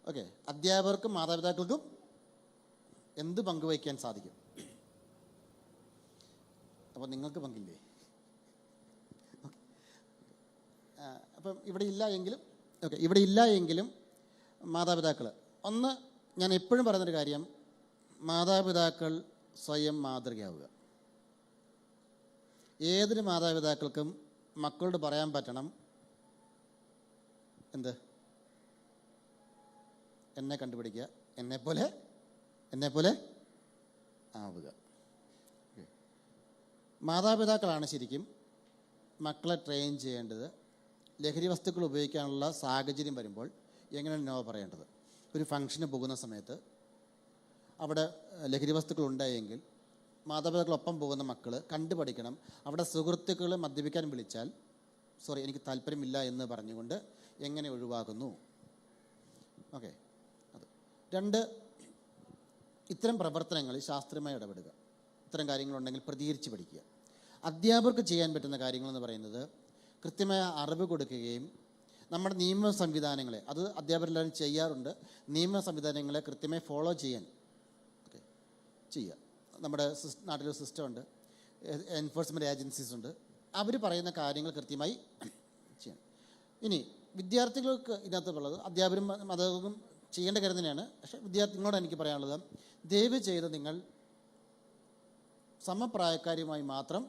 ഓക്കെ, അധ്യാപകർക്കും മാതാപിതാക്കൾക്കും എന്ത് പങ്കുവഹിക്കാൻ സാധിക്കും? അപ്പോൾ നിങ്ങൾക്ക് പങ്കില്ലേ? അപ്പം ഇവിടെ ഇല്ല എങ്കിലും മാതാപിതാക്കൾ, ഒന്ന് ഞാൻ എപ്പോഴും പറയുന്നൊരു കാര്യം, മാതാപിതാക്കൾ സ്വയം മാതൃകയാവുക. ഏതൊരു മാതാപിതാക്കൾക്കും മക്കളോട് പറയാൻ പറ്റണം, എന്ത്? എന്നെ കണ്ടുപിടിക്കുക, എന്നെപ്പോലെ ആവുക. മാതാപിതാക്കളാണ് ശരിക്കും മക്കളെ ട്രെയിൻ ചെയ്യേണ്ടത്. ലഹരി വസ്തുക്കൾ ഉപയോഗിക്കാനുള്ള സാഹചര്യം വരുമ്പോൾ എങ്ങനെയാണ് നോ പറയേണ്ടത്? ഒരു ഫംഗ്ഷന് പോകുന്ന സമയത്ത് അവിടെ ലഹരി വസ്തുക്കൾ ഉണ്ടായെങ്കിൽ മാതാപിതാക്കളൊപ്പം പോകുന്ന മക്കൾ കണ്ടുപഠിക്കണം. അവിടെ സുഹൃത്തുക്കൾ മദ്യപിക്കാൻ വിളിച്ചാൽ എനിക്ക് താല്പര്യമില്ല എന്ന് പറഞ്ഞുകൊണ്ട് എങ്ങനെ ഒഴിവാക്കുന്നു? ഓക്കെ, അത്. 2, ഇത്തരം പ്രവർത്തനങ്ങളിൽ ശാസ്ത്രീയമായി ഇടപെടുക. ഇത്തരം കാര്യങ്ങളുണ്ടെങ്കിൽ പ്രതികരിച്ച് പഠിക്കുക. അധ്യാപകർക്ക് ചെയ്യാൻ പറ്റുന്ന കാര്യങ്ങളെന്ന് പറയുന്നത് കൃത്യമായ അറിവ് കൊടുക്കുകയും നമ്മുടെ നിയമ സംവിധാനങ്ങളെ, അത് അധ്യാപകരെല്ലാവരും ചെയ്യാറുണ്ട്, നിയമ സംവിധാനങ്ങളെ കൃത്യമായി ഫോളോ ചെയ്യാൻ ചെയ്യുക. നമ്മുടെ നാട്ടിലൊരു സിസ്റ്റമുണ്ട്, എൻഫോഴ്സ്മെൻറ്റ് ഏജൻസീസ് ഉണ്ട്, അവർ പറയുന്ന കാര്യങ്ങൾ കൃത്യമായി ചെയ്യണം. ഇനി വിദ്യാർത്ഥികൾക്ക് ഇതിനകത്തുള്ളത് അധ്യാപകരും അധ്യാപകരും ചെയ്യേണ്ട കാര്യം തന്നെയാണ്. പക്ഷേ വിദ്യാർത്ഥികളോട് എനിക്ക് പറയാനുള്ളത്, ദയവ് ചെയ്ത് നിങ്ങൾ സമപ്രായക്കാരുമായി മാത്രം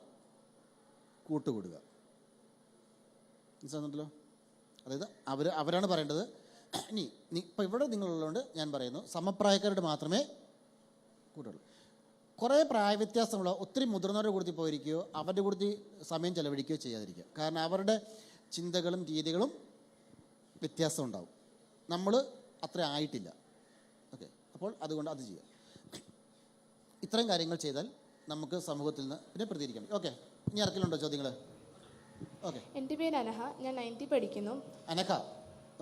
കൂട്ടുകൂടുക. മനസ്സിലാകുന്നുണ്ടല്ലോ? അതായത് അവരാണ് പറയേണ്ടത്. ഇനി ഇപ്പം ഇവിടെ നിങ്ങളുള്ളതുകൊണ്ട് ഞാൻ പറയുന്നു, സമപ്രായക്കാരോട് മാത്രമേ കൂട്ടുള്ളൂ. കുറേ പ്രായവ്യത്യാസമുള്ള ഒത്തിരി മുതിർന്നവരുടെ കൂട്ടത്തിൽ പോയിരിക്കുകയോ അവരുടെ കൂട്ടത്തിൽ സമയം ചെലവഴിക്കുകയോ ചെയ്യാതിരിക്കുക. കാരണം അവരുടെ ചിന്തകളും രീതികളും വ്യത്യാസം ഉണ്ടാവും. നമ്മൾ അത്ര ആയിട്ടില്ല. ഓക്കെ, അപ്പോൾ അതുകൊണ്ട് അത് ചെയ്യുക. ഇത്തരം കാര്യങ്ങൾ ചെയ്താൽ നമുക്ക് സമൂഹത്തിൽ നിന്ന് പിന്നെ പ്രതികരിക്കാം. ഓക്കെ, ഇനി ആർക്കെങ്കിലുണ്ടോ ചോദ്യങ്ങൾ? ഓക്കെ. എൻ്റെ പേര് അനഹ, ഞാൻ 9th പഠിക്കുന്നു. അനഘ,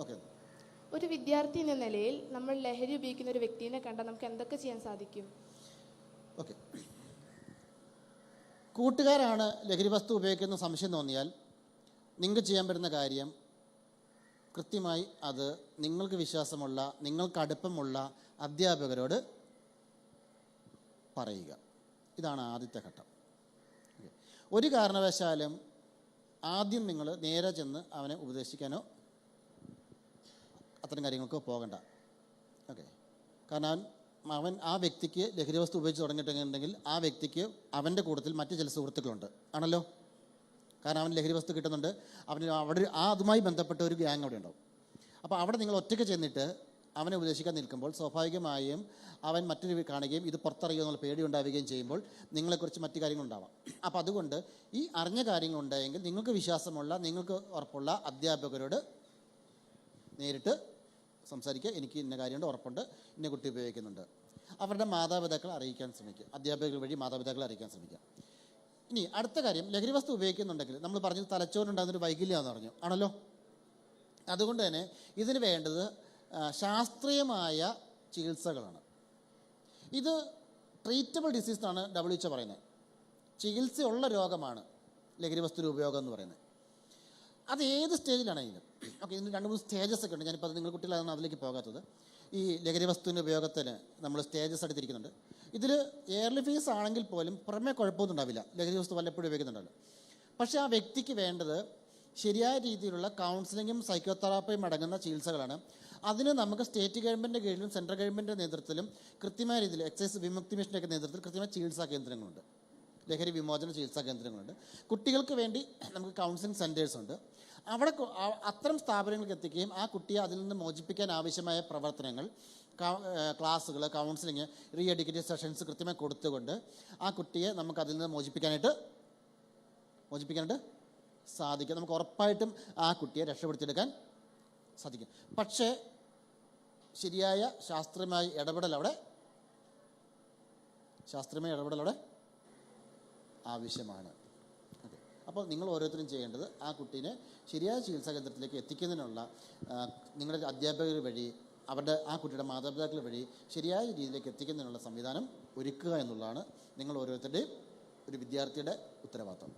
ഓക്കെ. ഒരു വിദ്യാർത്ഥി എന്ന നിലയിൽ നമ്മൾ ലഹരി ഉപയോഗിക്കുന്ന ഒരു വ്യക്തിയെ കണ്ടാൽ നമുക്ക് എന്തൊക്കെ ചെയ്യാൻ സാധിക്കും? ഓക്കെ, കൂട്ടുകാരാണ് ലഹരി വസ്തു ഉപയോഗിക്കുന്ന സംശയം തോന്നിയാൽ നിങ്ങൾക്ക് ചെയ്യാൻ പറ്റുന്ന കാര്യം കൃത്യമായി അത് നിങ്ങൾക്ക് വിശ്വാസമുള്ള, നിങ്ങൾക്ക് അടുപ്പമുള്ള അധ്യാപകരോട് പറയുക. ഇതാണ് ആദ്യത്തെ ഘട്ടം. ഒരു കാരണവശാലും ആദ്യം നിങ്ങൾ നേരെ ചെന്ന് അവനെ ഉപദേശിക്കാനോ അത്തരം കാര്യങ്ങൾക്കോ പോകണ്ട. ഓക്കെ, കാരണം അവൻ ആ വ്യക്തിക്ക് ലഹരി വസ്തു ഉപയോഗിച്ച് തുടങ്ങിയിട്ടുണ്ടെങ്കിൽ ആ വ്യക്തിക്ക് അവൻ്റെ കൂട്ടത്തിൽ മറ്റ് ചില സുഹൃത്തുക്കളുണ്ട് ആണല്ലോ. കാരണം അവൻ ലഹരി വസ്തു കിട്ടുന്നുണ്ട്, അവന് അവിടെ അതുമായി ബന്ധപ്പെട്ട ഒരു ഗ്യാങ് അവിടെ ഉണ്ടാവും. അപ്പോൾ അവിടെ നിങ്ങൾ ഒറ്റയ്ക്ക് ചെന്നിട്ട് അവനെ ഉപദേശിക്കാൻ നിൽക്കുമ്പോൾ സ്വാഭാവികമായും അവൻ മറ്റൊരു കാണുകയും ഇത് പുറത്തറിയുമോ എന്നുള്ള പേടി ഉണ്ടാവുകയും ചെയ്യുമ്പോൾ നിങ്ങളെക്കുറിച്ച് മറ്റു കാര്യങ്ങളുണ്ടാവാം. അപ്പോൾ അതുകൊണ്ട് ഈ അറിഞ്ഞ കാര്യങ്ങളുണ്ടായെങ്കിൽ നിങ്ങൾക്ക് വിശ്വാസമുള്ള, നിങ്ങൾക്ക് ഉറപ്പുള്ള അധ്യാപകരോട് നേരിട്ട് സംസാരിക്കുക. എനിക്ക് ഇന്ന കാര്യമുണ്ട്, ഉറപ്പുണ്ട്, ഇന്ന കുട്ടി ഉപയോഗിക്കുന്നുണ്ട്. അവരുടെ മാതാപിതാക്കളെ അറിയിക്കാൻ ശ്രമിക്കുക. അധ്യാപകർ വഴി മാതാപിതാക്കളെ അറിയിക്കാൻ ശ്രമിക്കുക. ഇനി അടുത്ത കാര്യം, ലഹരി വസ്തു ഉപയോഗിക്കുന്നുണ്ടെങ്കിൽ നമ്മൾ പറഞ്ഞു തലച്ചോറിനുണ്ടാകുന്നൊരു വൈകല്യമാണെന്ന് പറഞ്ഞു ആണല്ലോ. അതുകൊണ്ട് തന്നെ ഇതിന് വേണ്ടത് ശാസ്ത്രീയമായ ചികിത്സകളാണ്. ഇത് ട്രീറ്റബിൾ ഡിസീസ് എന്നാണ് WHO പറയുന്നത്. ചികിത്സയുള്ള രോഗമാണ് ലഹരി വസ്തു ഉപയോഗം എന്ന് പറയുന്നത്. അത് ഏത് സ്റ്റേജിലാണെങ്കിലും. ഓക്കെ, ഇതിന് 2-3 സ്റ്റേജസ് ഒക്കെ ഉണ്ട്. ഞാനിപ്പോൾ അത് നിങ്ങൾ കുട്ടികളാണ് അതിലേക്ക് പോകാത്തത്. ഈ ലഹരി വസ്തുവിൻ്റെ ഉപയോഗത്തിന് നമ്മൾ സ്റ്റേജസ് എടുത്തിരിക്കുന്നുണ്ട്. ഇതിൽ എയർലി ഫേസ് ആണെങ്കിൽ പോലും പുറമേ കുഴപ്പമൊന്നും ഉണ്ടാവില്ല, ലഹരി വസ്തു വല്ലപ്പോഴും ഉപയോഗിക്കുന്നുണ്ടല്ലോ. പക്ഷേ ആ വ്യക്തിക്ക് വേണ്ടത് ശരിയായ രീതിയിലുള്ള കൗൺസിലിങ്ങും സൈക്കോതെറാപ്പിയും അടങ്ങുന്ന ചികിത്സകളാണ്. അതിന് നമുക്ക് സ്റ്റേറ്റ് ഗവൺമെൻറ്റിൻ്റെ കീഴിലും സെൻട്രൽ ഗവൺമെൻറ്റിൻ്റെ നേതൃത്വത്തിലും കൃത്യമായ രീതിയിൽ എക്സൈസ് വിമുക്തി മിഷൻ്റെയൊക്കെ നേതൃത്വത്തിൽ കൃത്യമായ ചികിത്സാ കേന്ദ്രങ്ങളുണ്ട്, ലഹരി വിമോചന ചികിത്സാ കേന്ദ്രങ്ങളുണ്ട്. കുട്ടികൾക്ക് വേണ്ടി നമുക്ക് കൗൺസിലിംഗ് സെൻറ്റേഴ്സ് ഉണ്ട്. അവിടെ അത്തരം സ്ഥാപനങ്ങൾക്ക് എത്തിക്കുകയും ആ കുട്ടിയെ അതിൽ നിന്ന് മോചിപ്പിക്കാൻ ആവശ്യമായ പ്രവർത്തനങ്ങൾ, ക്ലാസ്സുകൾ, കൗൺസിലിങ്, റീ എഡ്യൂക്കേറ്റീവ് സെഷൻസ് കൃത്യമായി കൊടുത്തുകൊണ്ട് ആ കുട്ടിയെ നമുക്ക് അതിൽ നിന്ന് മോചിപ്പിക്കാനായിട്ട് സാധിക്കും. നമുക്ക് ഉറപ്പായിട്ടും ആ കുട്ടിയെ രക്ഷപ്പെടുത്തിയെടുക്കാൻ സാധിക്കും. പക്ഷേ ശരിയായ ശാസ്ത്രീയമായ ഇടപെടൽ അവിടെ ആവശ്യമാണ്. ഓക്കെ, അപ്പോൾ നിങ്ങൾ ഓരോരുത്തരും ചെയ്യേണ്ടത് ആ കുട്ടീനെ ശരിയായ ചികിത്സാ കേന്ദ്രത്തിലേക്ക് എത്തിക്കുന്നതിനുള്ള നിങ്ങളുടെ അധ്യാപകർ വഴി, അവരുടെ ആ കുട്ടിയുടെ മാതാപിതാക്കൾ വഴി ശരിയായ രീതിയിലേക്ക് എത്തിക്കുന്നതിനുള്ള സംവിധാനം ഒരുക്കുക എന്നുള്ളതാണ് നിങ്ങൾ ഓരോരുത്തരുടെയും ഒരു വിദ്യാർത്ഥിയുടെ ഉത്തരവാദിത്വം.